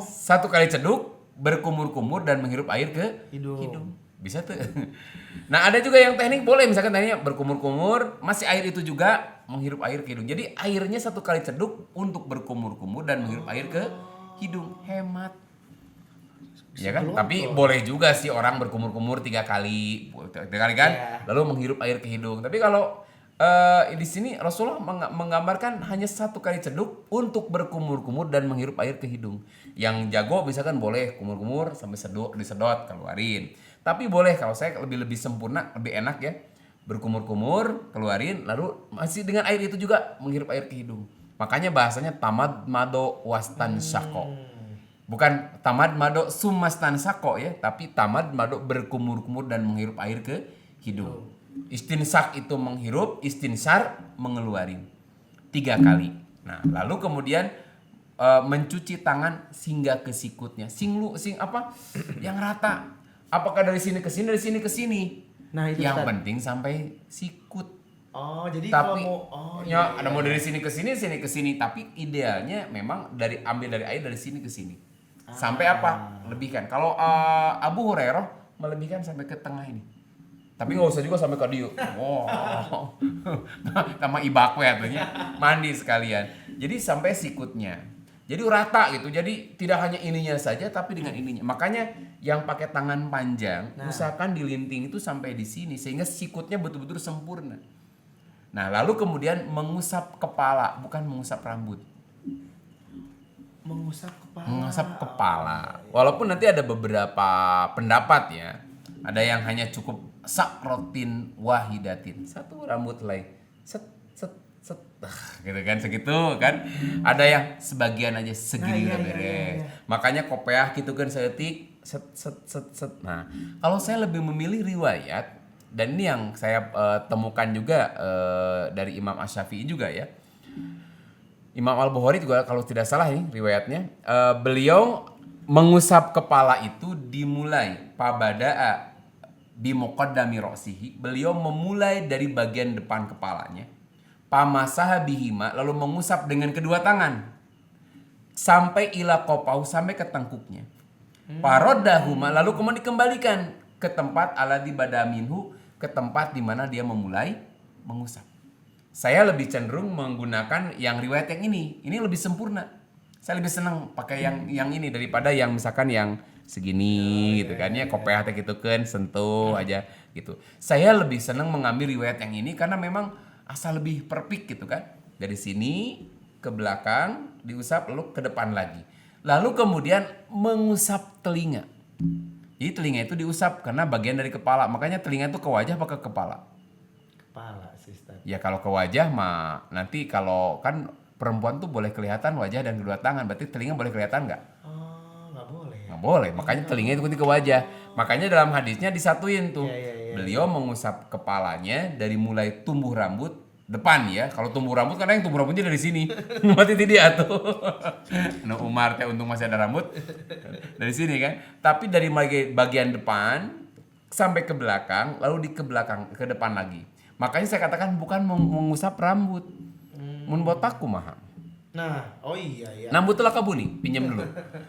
Satu kali ceduk, berkumur-kumur dan menghirup air ke hidung. Bisa tuh. Nah, ada juga yang teknik boleh misalkan tekniknya berkumur-kumur, masih air itu juga menghirup air ke hidung. Jadi airnya satu kali ceduk untuk berkumur-kumur dan menghirup air ke hidung. Hemat. Ya kan? Tapi boleh juga sih orang berkumur-kumur 3 kali kan, lalu menghirup air ke hidung. Tapi kalau di sini Rasulullah menggambarkan hanya satu kali ceduk untuk berkumur-kumur dan menghirup air ke hidung. Yang jago misalkan boleh kumur-kumur sampai disedot keluarin. Tapi boleh kalau saya lebih sempurna, lebih enak ya, berkumur-kumur keluarin lalu masih dengan air itu juga menghirup air ke hidung. Makanya bahasanya tamad mado wastan syako. Bukan tamad mado sumastan sako ya, tapi tamad mado berkumur-kumur dan menghirup air ke hidung. Istinsak itu menghirup, istinsar mengeluarin 3 kali. Nah, lalu kemudian mencuci tangan hingga ke sikutnya. Yang rata. Apakah dari sini ke sini, dari sini ke sini?
Nah, itu
yang
Ustaz.
penting sampai sikut.
Jadi
Tapi
kalau
ada mau dari sini ke sini, tapi idealnya memang ambil dari air dari sini ke sini. Sampai lebihkan. Kalau Abu Hurairah melebihkan sampai ke tengah ini. Tapi nggak usah juga sampai ke dia. Wow. Sama ibakwe artinya mandi sekalian. Jadi sampai sikutnya. Jadi rata gitu. Jadi tidak hanya ininya saja tapi dengan ininya. Makanya yang pakai tangan panjang usahakan dilinting itu sampai di sini sehingga sikutnya betul-betul sempurna. Nah, lalu kemudian mengusap kepala, bukan mengusap rambut. Mengusap kepala. Walaupun nanti ada beberapa pendapat ya. Ada yang hanya cukup sakrotin wahidatin. Satu rambut helai. Set. gitu kan, segitu kan. Ada yang sebagian aja segini udah beres. Makanya kopiah gitu kan seetik set. Nah, kalau saya lebih memilih riwayat, dan ini yang saya temukan juga dari Imam Asy-Syafi'i juga ya. Imam Al-Bukhari juga kalau tidak salah ini riwayatnya, beliau mengusap kepala itu dimulai pabada'a bimuqaddami ra'sihi, beliau memulai dari bagian depan kepalanya, pamasaha bihima, lalu mengusap dengan kedua tangan sampai ila qopau, sampai ke tengkuknya, parodahuma, lalu kemudian dikembalikan ke tempat aladi badaminhu, ke tempat di mana dia memulai mengusap. Saya lebih cenderung menggunakan yang riwayat yang ini lebih sempurna. Saya lebih senang pakai yang ini daripada yang misalkan yang segini gitu kan ya, kopiah teh gitu kan, sentuh aja gitu. Saya lebih senang mengambil riwayat yang ini karena memang asal lebih perfect gitu kan. Dari sini ke belakang diusap, lalu ke depan lagi. Lalu kemudian mengusap telinga. Jadi telinga itu diusap karena bagian dari kepala. Makanya telinga itu ke wajah apa ke kepala?
Kepala sih Ustaz.
Ya kalau ke wajah mah nanti kalau kan perempuan tuh boleh kelihatan wajah dan kedua tangan. Berarti telinga boleh kelihatan nggak?
Oh, nggak boleh.
Nggak boleh. Makanya telinga itu ke wajah. Makanya dalam hadisnya disatuin tuh.
Iya.
Beliau mengusap kepalanya dari mulai tumbuh rambut depan ya. Kalau tumbuh rambut kan yang tumbuh rambutnya dari sini. Mati dia tuh. Nah, Umar teh untung masih ada rambut. Dari sini kan. Tapi dari bagian depan sampai ke belakang, lalu ke belakang, ke depan lagi. Makanya saya katakan bukan mengusap rambut. Mun botakku mah.
Nah, oh iya.
Rambut telah kabuni, pinjam dulu.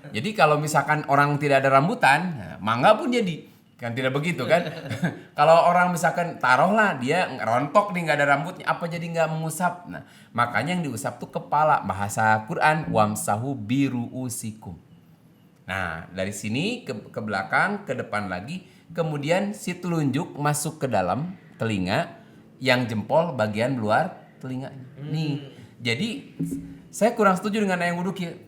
Jadi kalau misalkan orang tidak ada rambutan, nah, mangga pun jadi. Kan tidak begitu kan? Kalau orang misalkan taruhlah dia rontok nih nggak ada rambutnya, apa jadi nggak mengusap? Nah, makanya yang diusap tuh kepala. Bahasa Quran, wamsahu biruusikum. Nah, dari sini ke belakang, ke depan lagi, kemudian si telunjuk masuk ke dalam telinga, yang jempol bagian luar telinganya. Nih, jadi saya kurang setuju dengan yang wudhu kia.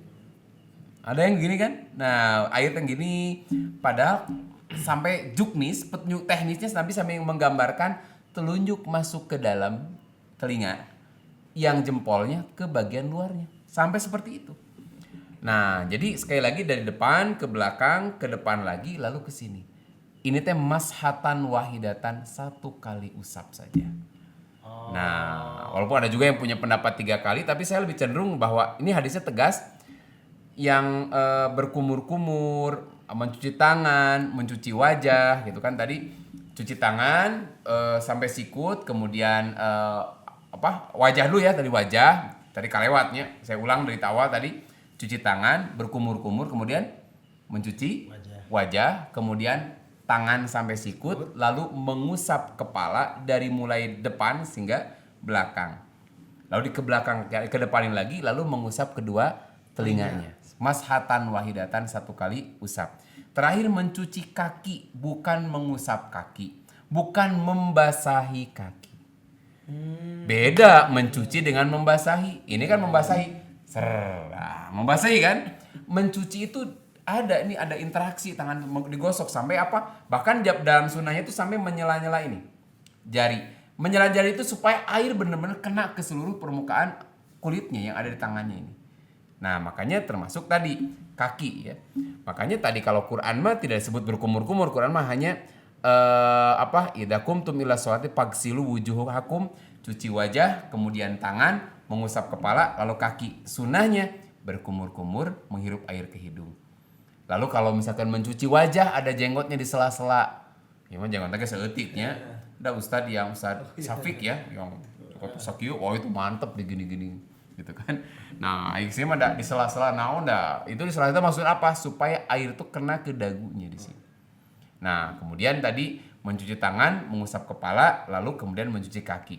Ada yang gini kan? Nah, air yang gini, padahal sampai juknis, petunjuk teknisnya Nabi sampai menggambarkan telunjuk masuk ke dalam telinga, yang jempolnya ke bagian luarnya, sampai seperti itu. Nah, jadi sekali lagi dari depan ke belakang, ke depan lagi, lalu ke sini. Ini teh mashatan wahidatan, satu kali usap saja. Nah, walaupun ada juga yang punya pendapat 3 kali, tapi saya lebih cenderung bahwa ini hadisnya tegas, yang berkumur-kumur, mencuci tangan, mencuci wajah, gitu kan tadi, cuci tangan sampai sikut, kemudian wajah dulu ya, dari wajah, tadi kalewatnya, saya ulang dari awal tadi, cuci tangan, berkumur-kumur, kemudian mencuci wajah, kemudian tangan sampai sikut, lalu mengusap kepala dari mulai depan sehingga belakang. Lalu ke belakang, ke depanin lagi, lalu mengusap kedua telinganya. Mashatan wahidatan, satu kali usap. Terakhir mencuci kaki, bukan mengusap kaki, bukan membasahi kaki. Beda mencuci dengan membasahi. Ini kan membasahi. Membasahi kan? Mencuci itu ada interaksi, tangan digosok sampai apa? Bahkan dalam sunnahnya itu sampai menyela-nyela ini jari. Menyela jari itu supaya air benar-benar kena ke seluruh permukaan kulitnya yang ada di tangannya ini. Nah, makanya termasuk tadi kaki ya. Makanya tadi kalau Quran mah tidak disebut berkumur-kumur, Quran mah hanya idza qumtum ila sholati fagsilu wujuhakum, cuci wajah, kemudian tangan, mengusap kepala, lalu kaki. Sunnahnya berkumur-kumur, menghirup air ke hidung. Lalu kalau misalkan mencuci wajah ada jenggotnya di sela-sela, gimana jenggotnya seeutiknya. Ada Ustadz Syafiq ya, yang sakieu, itu mantep di gini-gini gitu kan. Nah, sih mah di sela-sela naon dah. Itu di sela-sela maksud apa? Supaya air itu kena ke dagunya di sini. Nah, kemudian tadi mencuci tangan, mengusap kepala, lalu kemudian mencuci kaki.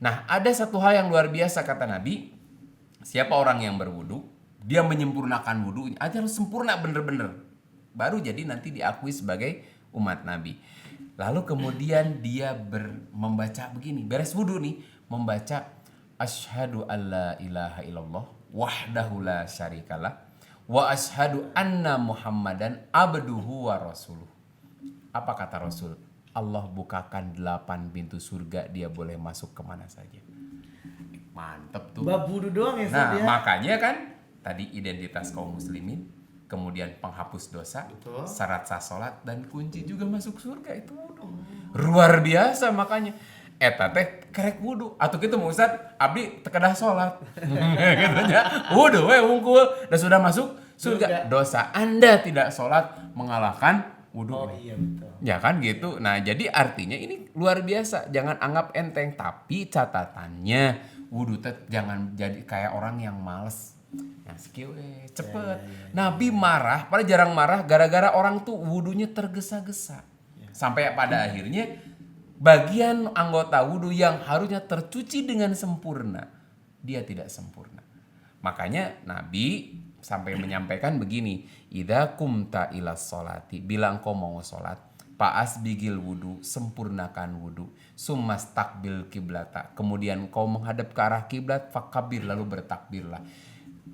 Nah, ada satu hal yang luar biasa kata Nabi, siapa orang yang berwudu, dia menyempurnakan wudunya, aja harus sempurna bener-bener, baru jadi nanti diakui sebagai umat Nabi. Lalu kemudian dia membaca begini, beres wudu nih, membaca asyhadu alla ilaha illallah wahdahu la syarikalah wa asyhadu anna muhammadan abduhu wa rasuluh. Apa kata Rasul? Allah bukakan 8 pintu surga, dia boleh masuk kemana saja. Mantep tuh.
Bab wudu doang ya,
Nah,
Ustaz ya?
makanya kan tadi identitas kaum muslimin, kemudian penghapus dosa,
Betul.
syarat sah sholat, dan kunci juga masuk surga itu wudu. Luar biasa makanya. Eta teh kerek wudu. Atau gitu mau Ustaz, abdi tekedah sholat. Katanya, wudu we wungkul. Dan sudah masuk surga. Dosa Anda tidak sholat mengalahkan wudu.
Oh iya betul.
Ya kan gitu. Nah, jadi artinya ini luar biasa. Jangan anggap enteng, tapi catatannya wudu teh jangan jadi kayak orang yang males. Yang skill cepet. Nabi marah, padahal jarang marah gara-gara orang tuh wudunya tergesa-gesa. Sampai pada akhirnya bagian anggota wudu yang harusnya tercuci dengan sempurna, dia tidak sempurna. Makanya Nabi sampai menyampaikan begini, idza kumta ila sholati, bila engkau mau sholat, fa'as bigil wudu, sempurnakan wudu, summas takbil kiblata, kemudian kau menghadap ke arah kiblat, fakabir, lalu bertakbirlah.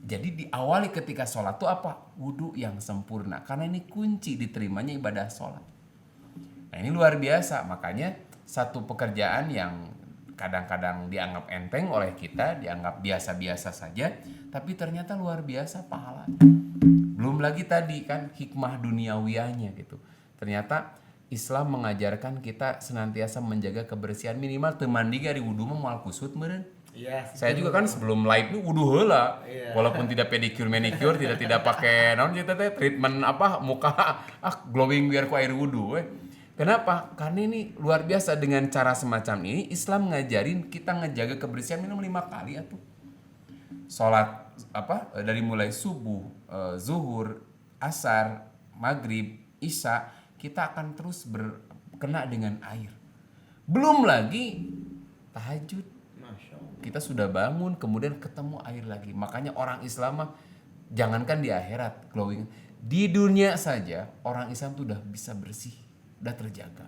Jadi diawali ketika sholat itu apa? Wudu yang sempurna, karena ini kunci diterimanya ibadah sholat. Nah ini luar biasa, makanya satu pekerjaan yang kadang-kadang dianggap enteng oleh kita, dianggap biasa-biasa saja, tapi ternyata luar biasa pahalanya. Belum lagi tadi kan hikmah duniawiyahnya gitu. Ternyata Islam mengajarkan kita senantiasa menjaga kebersihan, minimal teu mandi gari wudu mah moal kusut meureun.
Iya.
Saya juga kan sebelum live ini wudu heula.
Iya.
Walaupun tidak pedicure manicure, tidak pakai naon gitu teh treatment apa muka glowing biar ku air wudu we. Kenapa? Karena ini luar biasa, dengan cara semacam ini Islam ngajarin kita ngejaga kebersihan minimal 5 kali atuh. Salat dari mulai subuh, zuhur, asar, maghrib, isya, kita akan terus kena dengan air. Belum lagi tahajud.
Masya Allah.
Kita sudah bangun kemudian ketemu air lagi. Makanya orang Islam mah jangankan di akhirat glowing, di dunia saja orang Islam tuh udah bisa bersih, udah terjaga.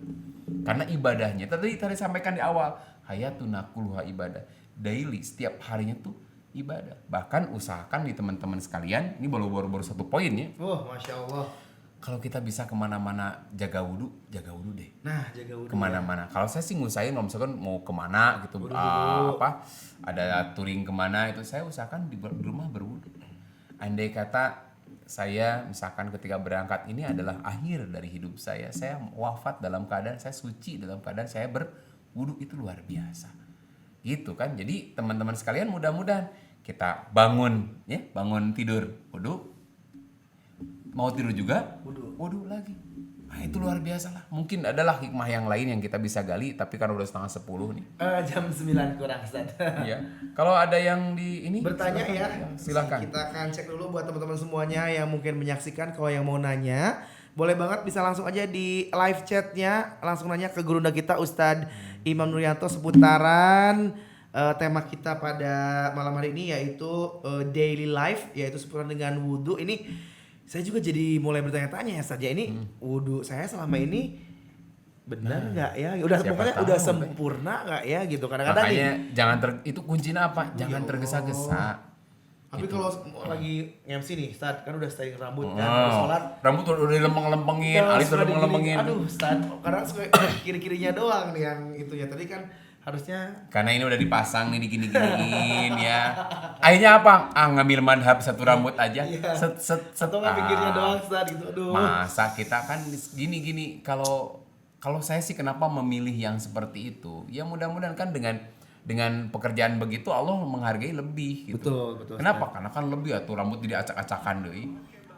Karena ibadahnya tadi sampaikan di awal, hayatuna kulluha ibadah. Daily setiap harinya tuh ibadah. Bahkan usahakan di teman-teman sekalian, ini baru satu poin ya.
Masya Allah.
Kalau kita bisa kemana-mana jaga wudu deh.
Nah, jaga wudu.
Kemana-mana. Kalau saya sih ngusahain kalau misalkan mau kemana gitu, ada touring kemana itu saya usahakan di rumah berwudu. Andai kata saya misalkan ketika berangkat ini adalah akhir dari hidup saya wafat dalam keadaan saya suci, dalam keadaan saya berwudu, itu luar biasa. Gitu kan. Jadi teman-teman sekalian mudah-mudahan kita bangun tidur wudu. Mau tidur juga wudu lagi. Nah itu luar biasa lah. Mungkin adalah hikmah yang lain yang kita bisa gali, tapi kan udah 9:30 nih.
Jam 9 kurang, Ustaz.
Iya. Kalau ada yang di ini
Bertanya
silakan.
Kita akan cek dulu buat teman-teman semuanya yang mungkin menyaksikan. Kalau yang mau nanya, boleh banget bisa langsung aja di live chatnya, langsung nanya ke gurunda kita Ustadz Imam Nuryanto seputaran tema kita pada malam hari ini, yaitu daily life, yaitu seputar dengan wudu. Ini saya juga jadi mulai bertanya-tanya ya saja, ini wudu saya selama ini benar nggak ya? Udah pokoknya udah sempurna nggak ya gitu. Kadang-kadang
makanya
nih,
jangan itu kuncinya apa? Jangan
Ya
tergesa-gesa.
tapi
Gitu.
kalau lagi MC nih, Ustadz kan udah styling rambut kan, udah sholat.
Rambut udah dilempeng-lempengin, alis udah dilempeng-lempengin.
Aduh, Ustadz, karena suka kiri-kirinya doang nih yang itu ya. Tadi kan harusnya
Karena ini udah dipasang nih digini-giniin ya. Akhirnya apa? Ngambil madhab satu rambut aja.
Iya.
Set.
atau nggak pinggirnya doang, Ustadz gitu. Aduh.
Masa kita kan gini-gini. Kalau saya sih kenapa memilih yang seperti itu? Ya mudah-mudahan kan dengan pekerjaan begitu Allah menghargai lebih gitu.
Betul.
Kenapa? Karena kan lebih tuh rambut jadi acak-acakan deh.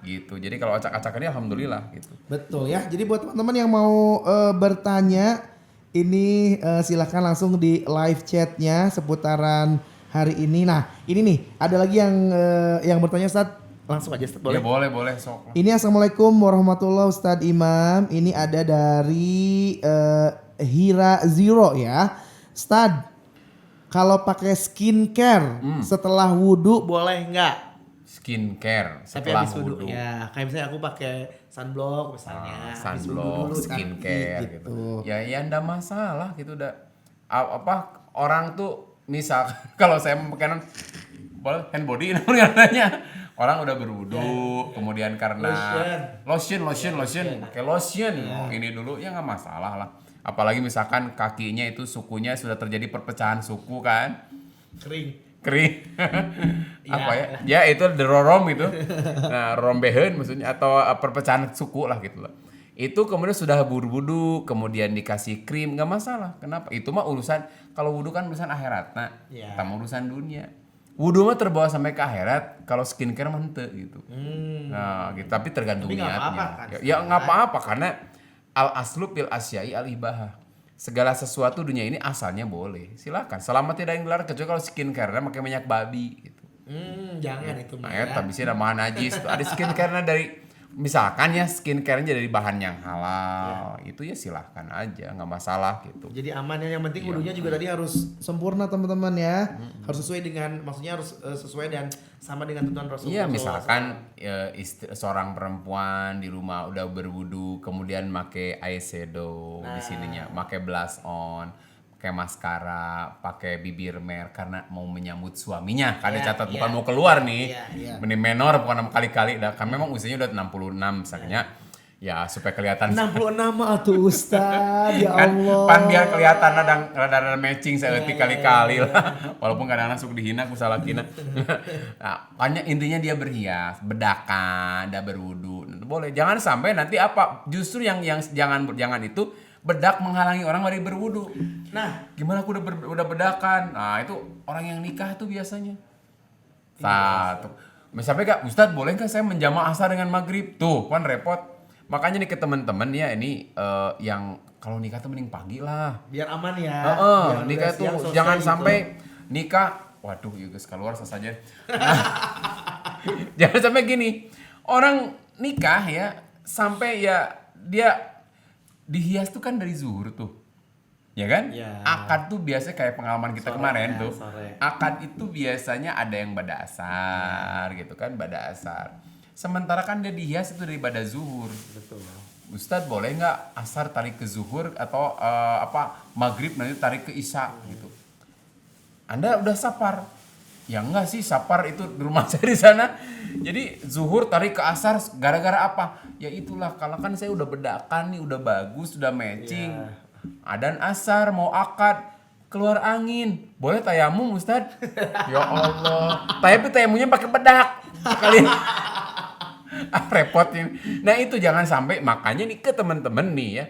Gitu. Jadi kalau acak-acakannya alhamdulillah gitu.
Betul ya. Jadi buat teman-teman yang mau bertanya, ini silahkan langsung di live chatnya seputaran hari ini. Nah, ini nih ada lagi yang bertanya, Ustadz. Langsung aja, Ustadz, boleh?
Ya boleh sok.
Ini assalamualaikum warahmatullahi Ustadz Imam. Ini ada dari Hira Zero ya. Ustadz, kalau pakai skincare setelah wudu boleh nggak?
Skincare
Tapi
setelah
habis
wudu.
Ya, kayak misalnya aku pakai sunblock misalnya. Habis wudu
Sunblock,
dulu,
skincare
tapi
gitu. Ya enggak masalah gitu udah. Orang tuh misal kalau saya pakai hand body namanya. Orang udah berwudu, kemudian karena lotion, pakai lotion. Ini dulu ya nggak masalah lah. Apalagi misalkan kakinya itu sukunya sudah terjadi perpecahan suku kan. kering. Apa ya? Ya itu derorom itu. Nah, rombeheun maksudnya atau perpecahan suku lah gitu loh. Itu kemudian sudah wudu, kemudian dikasih krim, nggak masalah. Kenapa? Itu mah urusan, kalau wudu kan urusan akhirat, nah,
Iya.
kita mau urusan dunia. Wudu mah terbawa sampai ke akhirat, kalau skincare mah henteu gitu. Nah, gitu. Tapi tergantung
Tapi nggak
niatnya.
apa-apa kan,
Ya nggak apa-apa karena al aslu fil asyai al ibahah. Segala sesuatu dunia ini asalnya boleh. Silakan. Selama tidak yang dilarang kecuali kalau skincare pakai minyak babi gitu.
Jangan itu mah
Nah,
ya.
tapi sih ada mah najis tuh. Ada skincare dari misalkan ya skincare-nya dari bahan yang halal. Itu ya silahkan aja, nggak masalah gitu.
Jadi aman ya, yang penting
Iya.
wudunya juga tadi harus sempurna teman-teman ya. Harus sesuai dengan, maksudnya harus sesuai dan sama dengan tuntunan Rasulullah.
Iya, misalkan seorang perempuan di rumah udah berwudu, kemudian make eyeshadow di sininya, make blush on, pakai maskara, pakai bibir mer karena mau menyambut suaminya. Kan
Iya,
catat
iya.
bukan mau keluar nih.
Iya.
Benih menor bukan kali-kali. Kan memang usianya udah 66 misalnya. Ya supaya kelihatan
66 atuh Ustaz, ya
kan
Allah.
pan biar kelihatan rada matching seeutik kali-kali lah. Walaupun kadang-kadang suka dihina ku salakina. Nah, hanya intinya dia berhias, bedakan, dia berwudu. Boleh. Jangan sampai nanti apa? Justru yang jangan itu bedak menghalangi orang dari berwudu.
Nah,
Gimana aku udah bedakan? Nah, itu orang yang nikah tuh biasanya. Satu. Misalnya Kak, Ustadz boleh nggak saya menjama asar dengan maghrib? Tuh, kan repot. Makanya nih ke teman-teman ya ini yang kalau nikah tuh mending pagi lah.
biar aman ya.
Heeh,
Biar
nikah
udah
tuh
siang selesai
jangan
gitu.
sampai nikah. Waduh, ya guys keluar saja. Jangan sampai gini. Orang nikah ya sampai ya dia dihias tuh kan dari zuhur tuh. Ya kan?
Ya.
Akad tuh biasanya kayak pengalaman kita
Sore
kemarin
ya,
tuh.
sore.
Akad itu biasanya ada yang bada asar gitu kan, bada asar. Sementara kan dia dihias itu dari bada zuhur.
Betul.
Ustadz boleh nggak asar tarik ke zuhur atau maghrib nanti tarik ke isya gitu. Anda udah sapar. Ya enggak sih, sapar itu di rumah saya di sana. Jadi zuhur tarik ke asar gara-gara apa? Ya itulah, kalau kan saya udah bedakan nih, udah bagus, udah matching. Adan asar mau akad keluar angin. Boleh tayamum Ustadz? Ya Allah. Tapi tayamunya pakai bedak. Kalian repot ini. Nah itu jangan sampai, makanya nih ke teman-teman nih ya,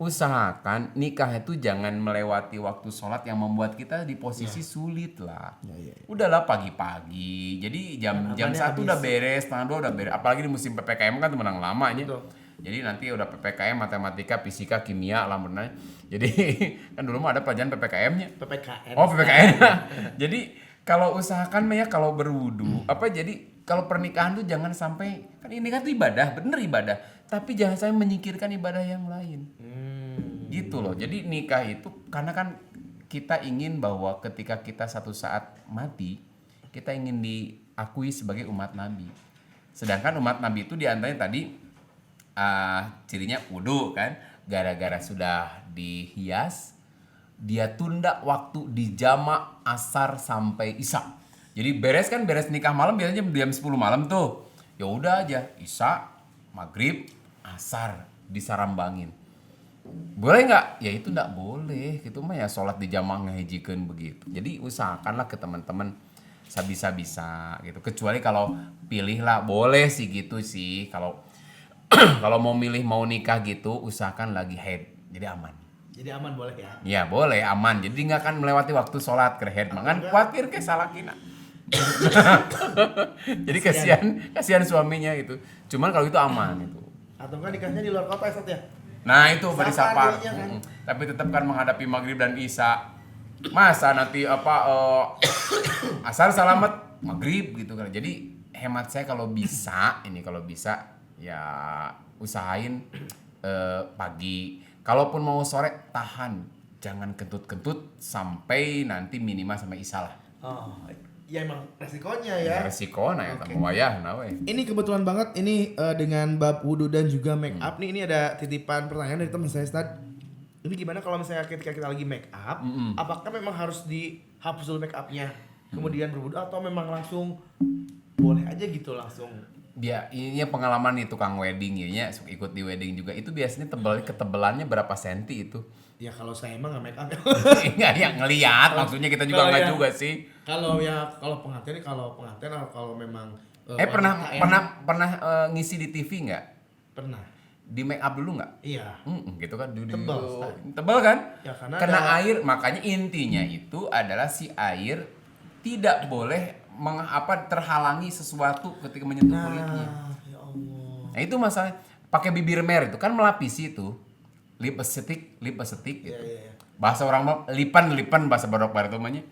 usahakan nikah itu jangan melewati waktu sholat yang membuat kita di posisi sulit lah. Udahlah pagi-pagi. Jadi jam
Amannya
1 udah
habis.
beres, setengah 2 udah beres. Apalagi di musim PPKM kan menang lamanya.
Betul.
Jadi nanti udah PPKM matematika, fisika, kimia lah benar. Jadi kan dulu mah ada pelajaran PPKM-nya.
PPKN.
Oh PPKN. Jadi kalau usahakan ya kalau berwudu jadi kalau pernikahan tuh jangan sampai, kan ini kan tuh ibadah, bener ibadah, tapi jangan sampai menyingkirkan ibadah yang lain. Gitu loh. Jadi nikah itu karena kan kita ingin bahwa ketika kita satu saat mati, kita ingin diakui sebagai umat Nabi. Sedangkan umat Nabi itu diantaranya tadi cirinya wudu kan, gara-gara sudah dihias dia tunda waktu di jama asar sampai isya. Jadi beres nikah malam biasanya jam 10 malam tuh. Ya udah aja isya, maghrib, asar disarambangin. Boleh nggak? Ya itu nggak boleh. Gitu mah ya sholat di jamaah ngehijikeun begitu. Jadi usahakanlah ke teman-teman sabisa-bisa gitu. Kecuali kalau pilih lah, boleh sih gitu sih. Kalau kalau mau milih mau nikah gitu, usahakan lagi haid. Jadi aman.
Jadi aman boleh ya.
Ya boleh aman. Jadi nggak akan melewati waktu sholat ke haid. Mangan khawatir ke salah kina. Jadi kasihan suaminya gitu. Cuman kalau itu aman itu.
Atau kan nikahnya di luar kota ya, Sat ya?
Nah itu beri
Sapar
sapar.
jadinya kan.
Tapi tetap kan menghadapi maghrib dan isya. Masa nanti asar salamat maghrib gitu kan. Jadi hemat saya kalau bisa ya usahain pagi. Kalaupun mau sore tahan, jangan kentut-kentut sampai nanti minimal sampai isya lah.
Oh, ya emang resikonya
Ya
ya.
resiko nah ya
Oke.
kamu wayah nah we.
Ini kebetulan banget ini dengan bab wudu dan juga make up nih, ini ada titipan pertanyaan dari teman saya, Ustaz. Ini gimana kalau misalnya ketika kita lagi make up, apakah memang harus dihapus dulu make upnya, kemudian berwudu, atau memang langsung boleh aja gitu langsung
Ini pengalaman nih tukang wedding ya, ikut di wedding juga. Itu biasanya ketebelannya berapa senti itu?
Ya kalau saya emang nggak make up.
Enggak yang ngelihat, maksudnya kita juga
Kalau
enggak
ya-
juga sih.
Kalau pengantin kalau memang
Pernah ngisi di TV nggak?
pernah.
Di make up dulu nggak?
Iya.
Gitu kan
Tebal, Ustaz.
tebal kan?
Ya, karena
kena
ada-
air, makanya intinya itu adalah si air tidak boleh terhalangi sesuatu ketika menyentuh kulitnya.
Ya Allah.
Nah itu masalah pakai bibir mer itu kan melapisi itu lip aesthetic gitu.
Iya.
Bahasa orang lipan bahasa Badak Barat namanya.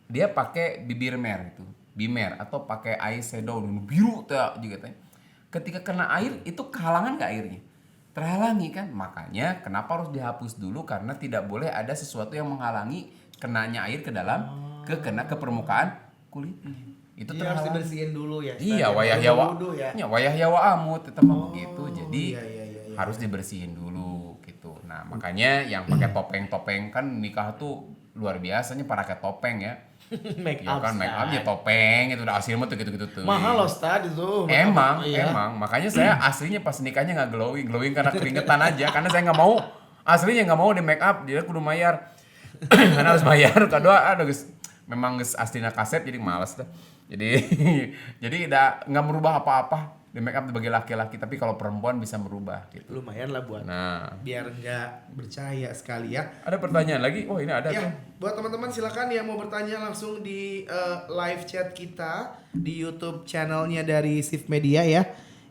Dia pakai bibir mer itu, bimer atau pakai eyeshadow biru tuh juga tanya. Ketika kena air itu kehalangan nggak airnya? Terhalangi kan, makanya kenapa harus dihapus dulu karena tidak boleh ada sesuatu yang menghalangi kenanya air ke dalam ke permukaan kulitnya. Itu
Jadi harus
terhalangi.
dibersihin dulu ya.
Iya,
Ustaz,
wayah
sebelum
yawa.
wudu ya.
Ya, wayah yawa amut tetap begitu. Jadi
iya.
harus dibersihin dulu gitu. Nah, makanya yang pakai topeng-topeng kan nikah tuh luar biasanya pakai topeng ya.
Make
Ya
up.
kan make up ya
Ustaz.
topeng itu udah asli mah tuh gitu-gitu tuh.
Mahal loh Ustaz itu.
Emang,
Iya.
emang. Makanya saya aslinya pas nikahnya nggak glowing karena keringetan aja. Karena saya nggak mau, aslinya nggak mau di make up, dia kudu bayar. Karena harus bayar. Kedua, aduh guys, memang guys aslinya kaset jadi males dah. Jadi, jadi nggak merubah apa-apa di make up sebagai laki-laki. Tapi kalau perempuan bisa merubah gitu.
Lumayan lah buat
Nah,
biar nggak bercahaya sekali ya.
ada pertanyaan lagi? Oh ini ada
Ya,
tuh.
buat teman-teman silakan yang mau bertanya langsung di live chat kita di YouTube channelnya dari Shift Media ya.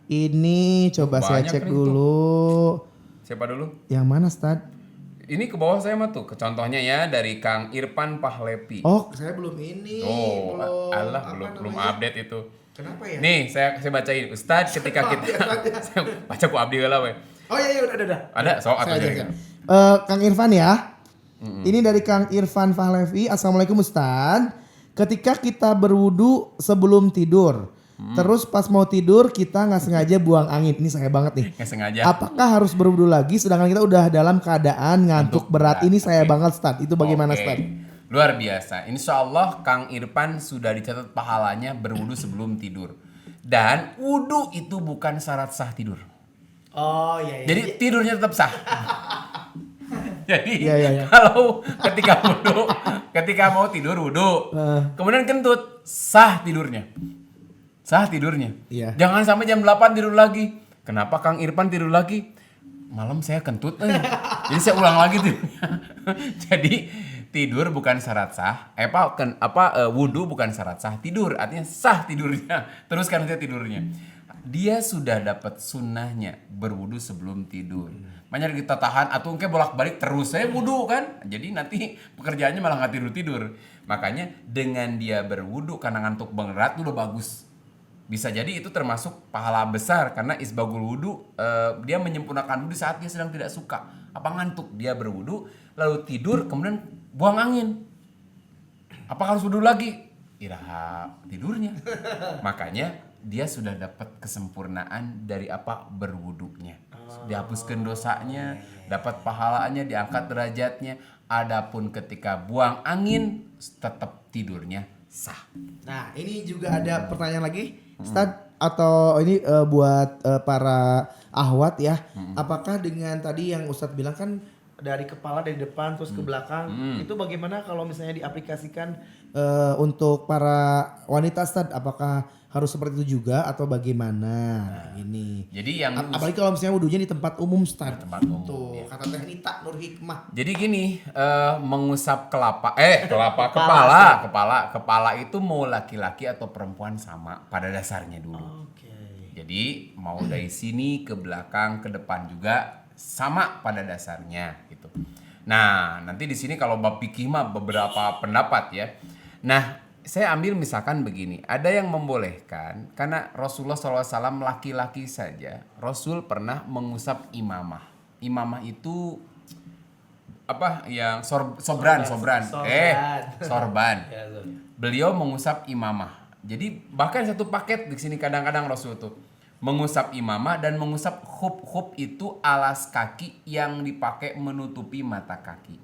Ini coba saya
Banyak
cek
nih
dulu.
Siapa dulu?
Yang mana, Stad?
Ini ke bawah saya mah tuh. Contohnya ya dari Kang Irfan Pahlepi.
Oh, saya belum ini.
Oh, Allah
apa
belum
namanya?
update itu.
Kenapa ya?
Nih, saya bacain. Ustadz ketika kita saya baca ku abdi heula we.
Oh iya udah.
Ada so atau
Saya
jadi.
aja. Kang Irfan ya. Ini dari Kang Irfan Fahlevi. Assalamualaikum Ustaz. Ketika kita berwudu sebelum tidur, terus pas mau tidur kita nggak sengaja buang angin. Ini saya banget nih.
Nggak sengaja.
Apakah harus berwudu lagi sedangkan kita udah dalam keadaan ngantuk berat? Ini saya banget Ustaz. Itu bagaimana
Oke.
Ustaz?
Luar biasa. Insya Allah Kang Irfan sudah dicatat pahalanya berwudu sebelum tidur. Dan wudu itu bukan syarat sah tidur.
Oh iya.
Jadi tidurnya tetap sah. Jadi
Iya.
kalau ketika mau tidur wudu, kemudian kentut, sah tidurnya. Sah tidurnya.
Iya.
Jangan sampai jam 8 tidur lagi. Kenapa Kang Irfan tidur lagi? Malam saya kentut. Jadi saya ulang lagi tidurnya. Jadi tidur bukan syarat sah. Wudu bukan syarat sah tidur. Artinya sah tidurnya. Teruskan saja tidurnya. Dia sudah dapat sunnahnya berwudu sebelum tidur. Makanya kita tahan atau mungkin bolak-balik terus saya wudu kan. Jadi nanti pekerjaannya malah nggak tidur. Makanya dengan dia berwudu karena ngantuk berat itu udah bagus. Bisa jadi itu termasuk pahala besar karena isbagul wudu dia menyempurnakan wudu saat dia sedang tidak suka. Apa ngantuk dia berwudu lalu tidur kemudian buang angin. Apa harus wudu lagi? Iraha tidurnya. Makanya dia sudah dapat kesempurnaan dari berwudunya. Dihapuskan dosanya, dapat pahalanya, diangkat derajatnya. Adapun ketika buang angin tetap tidurnya sah.
Nah, ini juga ada pertanyaan lagi, Ustaz, atau ini buat para ahwat ya. Apakah dengan tadi yang Ustadz bilang kan dari kepala dari depan terus ke belakang, itu bagaimana kalau misalnya diaplikasikan untuk para wanita, Ustadz? Apakah harus seperti itu juga atau bagaimana? Nah, ini.
Jadi yang
Apalagi kalau misalnya wudunya di tempat umum, Ustadz.
tempat umum,
Tuh,
ya.
kata Teh Nita Nur Hikmah.
Jadi gini, mengusap kepala itu mau laki-laki atau perempuan sama pada dasarnya dulu.
Oke.
Jadi mau dari sini ke belakang ke depan juga sama pada dasarnya gitu. Nah, nanti di sini kalau bab fikih mah beberapa pendapat ya. Nah, saya ambil misalkan begini, ada yang membolehkan karena Rasulullah SAW laki-laki saja, Rasul pernah mengusap imamah. Imamah itu yang sorban. Beliau mengusap imamah. Jadi bahkan satu paket di sini kadang-kadang Rasul tuh mengusap imamah dan mengusap khuf itu alas kaki yang dipakai menutupi mata kaki.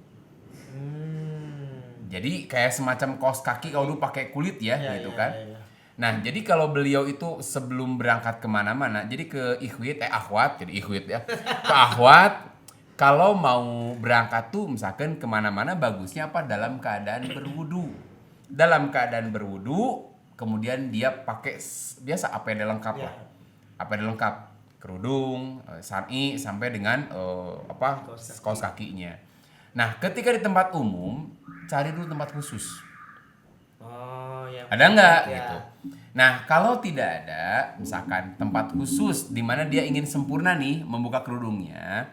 Jadi kayak semacam kaos kaki kalau dulu pakai kulit ya gitu kan. Nah, jadi kalau beliau itu sebelum berangkat kemana-mana, jadi ke akhwat, jadi ikhwit ya, ke akhwat, kalau mau berangkat tuh misalkan kemana-mana bagusnya apa? Dalam keadaan berwudu. Dalam keadaan berwudu, kemudian dia pakai biasa APD lengkap lah. APD lengkap, kerudung, sani sampai dengan kaos kakinya. Nah, ketika di tempat umum, cari dulu tempat khusus. Ada nggak gitu? Nah, kalau tidak ada, misalkan tempat khusus di mana dia ingin sempurna nih membuka kerudungnya,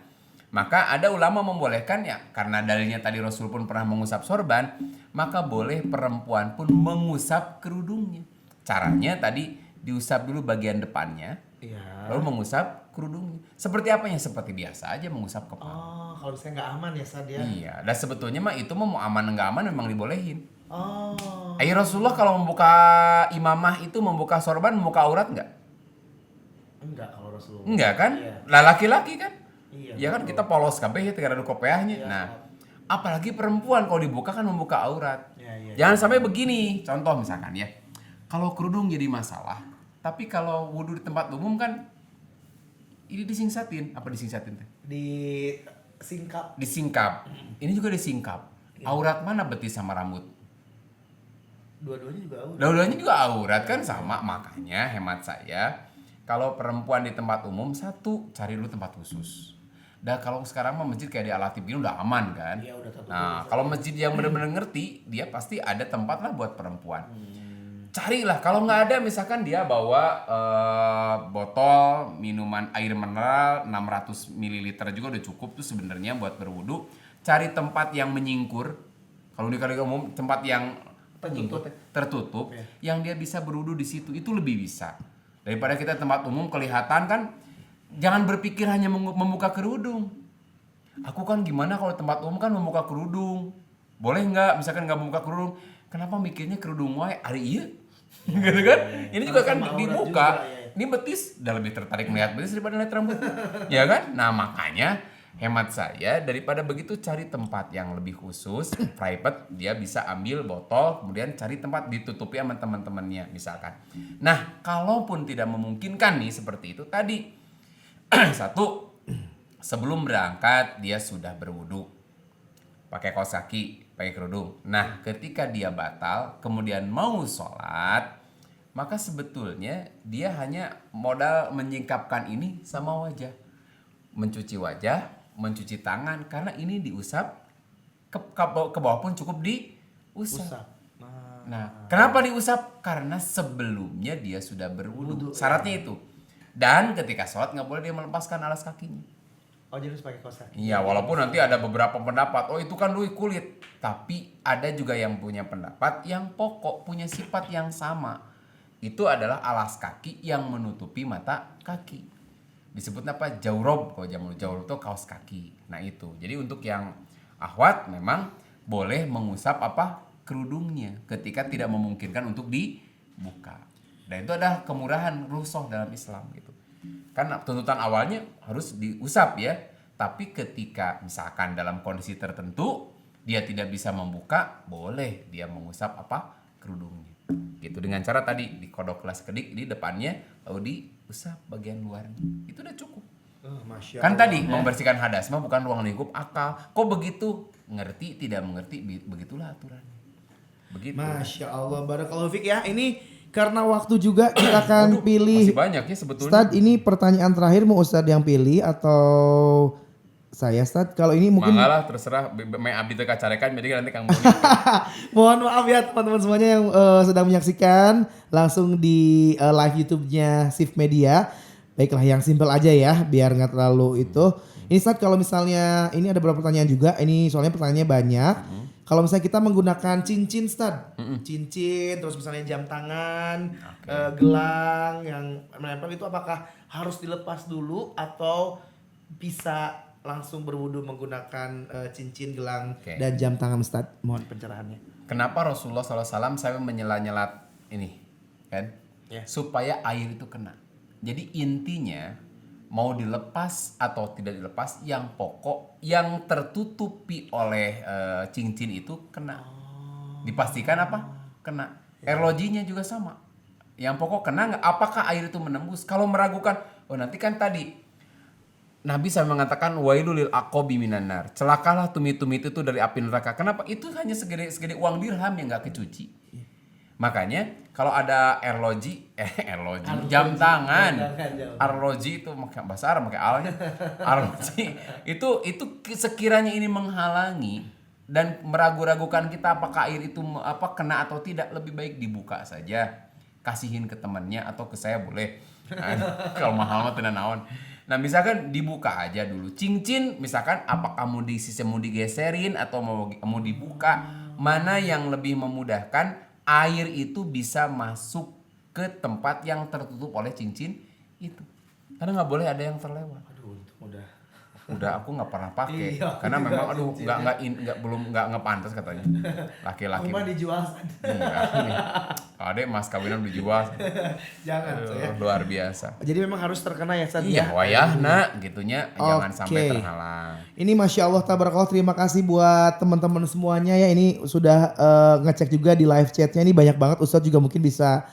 maka ada ulama membolehkan ya, karena dalilnya tadi Rasul pun pernah mengusap sorban, maka boleh perempuan pun mengusap kerudungnya. Caranya tadi diusap dulu bagian depannya, lalu mengusap kerudungnya. Seperti apanya? Seperti biasa aja mengusap kepala.
Oh, kalau misalnya nggak aman ya Sad ya.
Iya, dan sebetulnya mah itu mau aman nggak aman memang dibolehin.
Oh.
Rasulullah kalau membuka imamah itu membuka sorban, membuka aurat nggak?
Enggak kalau Rasulullah.
Enggak kan?
Iya.
Lah laki-laki kan?
Iya.
Ya kan kita polos kabeh ya tinggal ada kopiahnya.
Iya,
Nah, apalagi perempuan kalau dibuka kan membuka aurat.
Iya.
Jangan sampai begini. Contoh misalkan ya. Kalau kerudung jadi masalah, tapi kalau wudhu di tempat umum kan ini disingsatin. Apa disingsatin teh?
Disingkap.
Disingkap. Ini juga disingkap. Aurat mana betis sama rambut?
Dua-duanya juga aurat.
Dua-duanya juga aurat kan sama. Makanya hemat saya, kalau perempuan di tempat umum, satu, cari dulu tempat khusus. Dan kalau sekarang mah masjid kayak di Al-Latif ini udah aman kan?
Iya, udah tertutup.
Nah, kalau masjid yang benar-benar ngerti, dia pasti ada tempat lah buat perempuan. Carilah, kalau nggak ada misalkan dia bawa botol minuman air mineral 600 ml juga udah cukup tuh sebenarnya buat berwudu. Cari tempat yang menyingkur. Kalau di kali umum tempat yang tertutup yang dia bisa berwudu di situ, itu lebih bisa. Daripada kita tempat umum kelihatan kan, jangan berpikir hanya membuka kerudung. Aku kan gimana kalau tempat umum kan membuka kerudung. Boleh nggak misalkan nggak membuka kerudung? Kenapa mikirnya kerudung wae ari ieu? Gitu kan? Ini juga kan dibuka. Ini betis udah lebih tertarik melihat betis daripada lihat rambut. Ya kan? Nah, makanya hemat saya daripada begitu cari tempat yang lebih khusus, private, dia bisa ambil botol, kemudian cari tempat ditutupi sama teman-temannya misalkan. Nah, kalaupun tidak memungkinkan nih seperti itu tadi, satu, sebelum berangkat dia sudah berwudu, pakai kaos kaki, pakai kerudung. Nah, ketika dia batal, kemudian mau sholat, maka sebetulnya dia hanya modal menyingkapkan ini sama wajah, mencuci wajah, mencuci tangan, karena ini diusap ke bawah pun cukup diusap. Nah, kenapa diusap? Karena sebelumnya dia sudah berwudu. Syaratnya itu. Dan ketika sholat nggak boleh dia melepaskan alas kakinya.
Oh, jadi harus pakai kaos kaki.
Iya, walaupun nanti ada beberapa pendapat, oh itu kan lui kulit. Tapi ada juga yang punya pendapat yang pokok, punya sifat yang sama. Itu adalah alas kaki yang menutupi mata kaki. Disebutnya apa? Jawrob. Kalau zaman jawrob itu kaos kaki. Nah itu. Jadi untuk yang akhwat memang boleh mengusap kerudungnya ketika tidak memungkinkan untuk dibuka. Dan itu adalah kemurahan rukhsah dalam Islam gitu. Kan tuntutan awalnya harus diusap ya. Tapi ketika misalkan dalam kondisi tertentu dia tidak bisa membuka, boleh dia mengusap kerudungnya. Gitu dengan cara tadi dikodok kelas kedik di depannya lalu diusap bagian luarnya. Itu udah cukup.
Masya
Kan
Allah,
tadi membersihkan hadas mah bukan ruang lingkup akal. Kok begitu? Ngerti tidak mengerti begitulah aturannya. Begitu.
Masya Allah, barakallahu fiik ya. Ini karena waktu juga kita akan pilih.
Masih banyak ya sebetulnya.
Ustadz, ini pertanyaan terakhir, mau Ustadz yang pilih atau saya Ustadz? Kalau ini mungkin
Mangalah terserah me abdi teu kacarekan jadi nanti Kang Boni.
mohon maaf ya teman-teman semuanya yang sedang menyaksikan langsung di live YouTube-nya Shift Media. Baiklah, yang simple aja ya biar nggak terlalu itu. Ini Ustadz, kalau misalnya ini ada beberapa pertanyaan juga. Ini soalnya pertanyaannya banyak. Kalau misalnya kita menggunakan cincin Ustadz, cincin terus misalnya jam tangan, gelang yang menempel itu apakah harus dilepas dulu atau bisa langsung berwudu menggunakan cincin, gelang dan jam tangan Ustadz? Mohon pencerahannya.
Kenapa Rasulullah SAW sampai menyela-nyelat ini kan? Supaya air itu kena. Jadi intinya mau dilepas atau tidak dilepas, yang pokok yang tertutupi oleh cincin itu kena. Dipastikan kena. Air lojinya juga sama. Yang pokok kena nggak? Apakah air itu menembus? Kalau meragukan, oh nanti kan tadi Nabi sama mengatakan wailul lil aqabi minan nar. Celakalah tumit-tumit itu dari api neraka. Kenapa? Itu hanya segede uang dirham yang nggak kecuci. Makanya kalau ada arloji, jam tangan. Arloji itu bahasa Arab pakai alnya. Arloji itu sekiranya ini menghalangi dan meragu-ragukan kita apakah air itu kena atau tidak, lebih baik dibuka saja. Kasihin ke temannya atau ke saya boleh. Nah, kalau mahal mah tenan naon. Nah, misalkan dibuka aja dulu. Cincin misalkan apakah mau digeserin atau mau dibuka, mana yang lebih memudahkan air itu bisa masuk ke tempat yang tertutup oleh cincin itu. Karena nggak boleh ada yang terlewat.
Aduh, untung
udah aku nggak pernah pakai
Iya,
karena
aku
memang
juga
nggak pantas katanya laki-laki.
Cuma dijual.
Adek mas kawinan dijual.
Jangan ya.
Luar biasa.
Jadi memang harus terkena ya Ustaz
Iya,
ya.
wayahna gitunya jangan sampai
Oke.
terhalang.
Ini Masya Allah tabarakallah, terima kasih buat teman-teman semuanya ya. Ini sudah ngecek juga di live chatnya, ini banyak banget. Ustadz juga mungkin bisa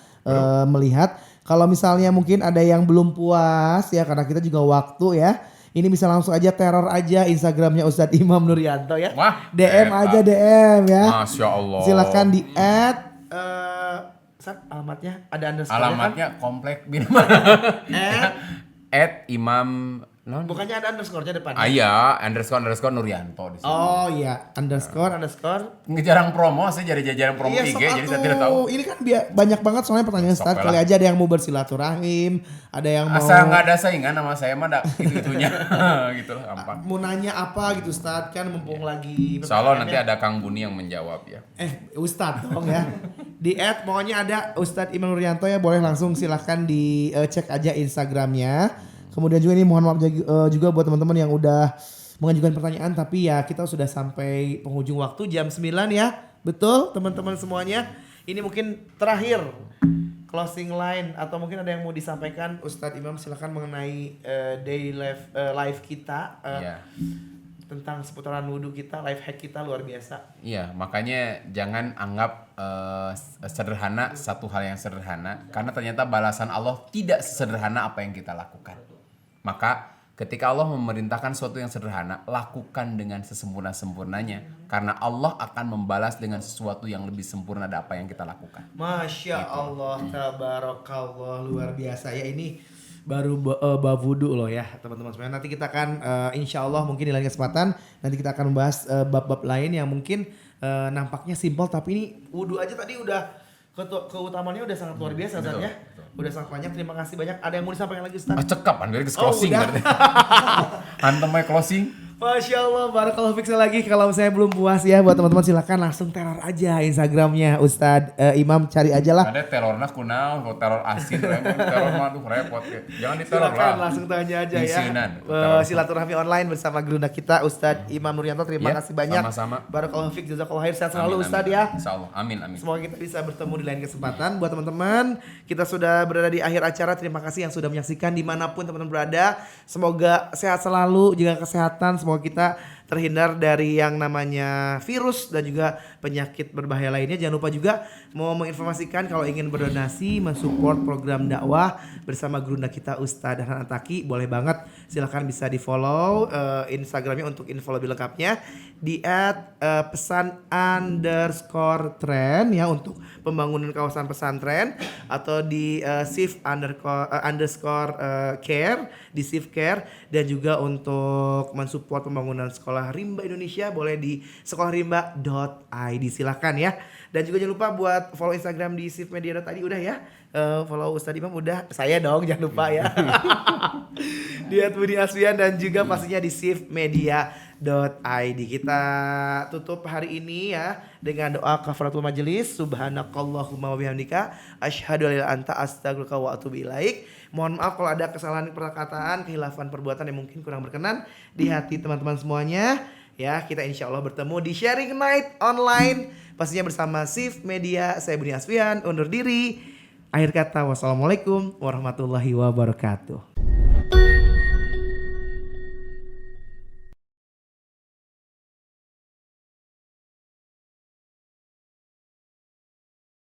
melihat. Kalau misalnya mungkin ada yang belum puas ya, karena kita juga waktu ya. Ini bisa langsung aja teror aja Instagramnya Ustadz Imam Nuryanto ya.
Wah,
DM aja DM ya.
Masya Allah.
Silakan di alamatnya ada underscore
Alamatnya komplek bin Imam non.
bukannya ada underscore-nya depan.
Iya, __ Nuryanto di sini.
Oh iya, underscore.
Jarang promo, saya jarang promo
Iya,
IG,
sok
jadi saya
atuh.
tidak tahu.
Ini kan banyak banget soalnya pertanyaan
Sok
start.
lah.
Kali aja ada yang mau bersilaturahim, ada yang mau
Asal nggak ada saingan sama saya mah itunya gitu lah gampang.
mau nanya apa gitu Ustadz, kan mumpung lagi
Insya Allah nanti ada Kang Buni yang menjawab ya.
Ustadz dong ya. Di pokoknya ada Ustadz Imam Nuryanto ya, boleh langsung silahkan dicek aja Instagramnya. Kemudian juga ini mohon maaf juga buat teman-teman yang udah mengajukan pertanyaan, tapi ya kita sudah sampai penghujung waktu jam 9 ya. Betul teman-teman semuanya. Ini mungkin terakhir closing line atau mungkin ada yang mau disampaikan Ustadz Imam, silakan mengenai day live kita
Iya.
tentang seputaran wudhu kita, life hack kita luar biasa.
Iya, makanya jangan anggap sederhana satu hal yang sederhana, karena ternyata balasan Allah tidak sesederhana apa yang kita lakukan. Maka ketika Allah memerintahkan sesuatu yang sederhana, lakukan dengan sesempurna-sempurnanya, karena Allah akan membalas dengan sesuatu yang lebih sempurna dari apa yang kita lakukan.
Masya Allah, tabarakallah, luar biasa ya. Ini baru bab wudu loh ya teman-teman semuanya. Nanti kita akan insya Allah mungkin di lain kesempatan nanti kita akan membahas bab-bab lain yang mungkin nampaknya simpel, tapi ini wudu aja tadi udah keutamaannya udah sangat luar biasa Ustaz ya. Udah sangat banyak. Terima kasih banyak. Ada yang mau disampaikan lagi Ustaz?
Cekap, dari closing
udah.
berarti. Hantem aja closing.
Masya Allah, barakallahu fiik lagi. Kalau saya belum puas ya buat teman-teman silakan langsung teror aja Instagramnya Ustadz Imam, cari aja lah.
Ada terorna kunaon, kalau teror asin, teror mah tuh repot ya. Jangan diteror
Silakan
lah.
langsung tanya aja ya.
Isinan.
Silaturahmi online bersama gurunda kita Ustadz Imam Nuryanto. Terima
Ya,
kasih banyak.
sama-sama.
Barakallahu fiik, jazakallahu khair. Sehat selalu
Amin,
Ustadz
amin.
ya.
Insyaallah. Amin.
Semoga kita bisa bertemu di lain kesempatan. Buat teman-teman, kita sudah berada di akhir acara. Terima kasih yang sudah menyaksikan dimanapun teman-teman berada. Semoga sehat selalu, jaga kesehatan. Semoga kita terhindar dari yang namanya virus dan juga penyakit berbahaya lainnya. Jangan lupa juga mau menginformasikan kalau ingin berdonasi, mensupport program dakwah bersama gurunda kita Ustadz Hanan Attaqi, boleh banget. Silahkan bisa di follow Instagramnya untuk info lebih lengkapnya di @pesan_tren ya untuk pembangunan kawasan pesantren, atau di @shift_care di shift care, dan juga untuk mensupport pembangunan sekolah rimba Indonesia boleh di sekolahrimba.id. Silahkan ya. Dan juga jangan lupa buat follow Instagram di shiftmedia.id udah ya. Follow Ustadz Imam udah, saya dong jangan lupa ya. Di @Budi Asfian dan juga pastinya di shiftmedia.id. Kita tutup hari ini ya dengan doa kafaratul majelis. Subhanakallahumma wa bihamdika asyhadu an la ilaha illa anta astaghfiruka wa atubu ilaik. Mohon maaf kalau ada kesalahan perkataan, kehilafan perbuatan yang mungkin kurang berkenan di hati teman-teman semuanya. Ya, kita insya Allah bertemu di Sharing Night online pastinya bersama Shift Media. Saya Budi Asfian undur diri. Akhir kata, wassalamualaikum warahmatullahi wabarakatuh.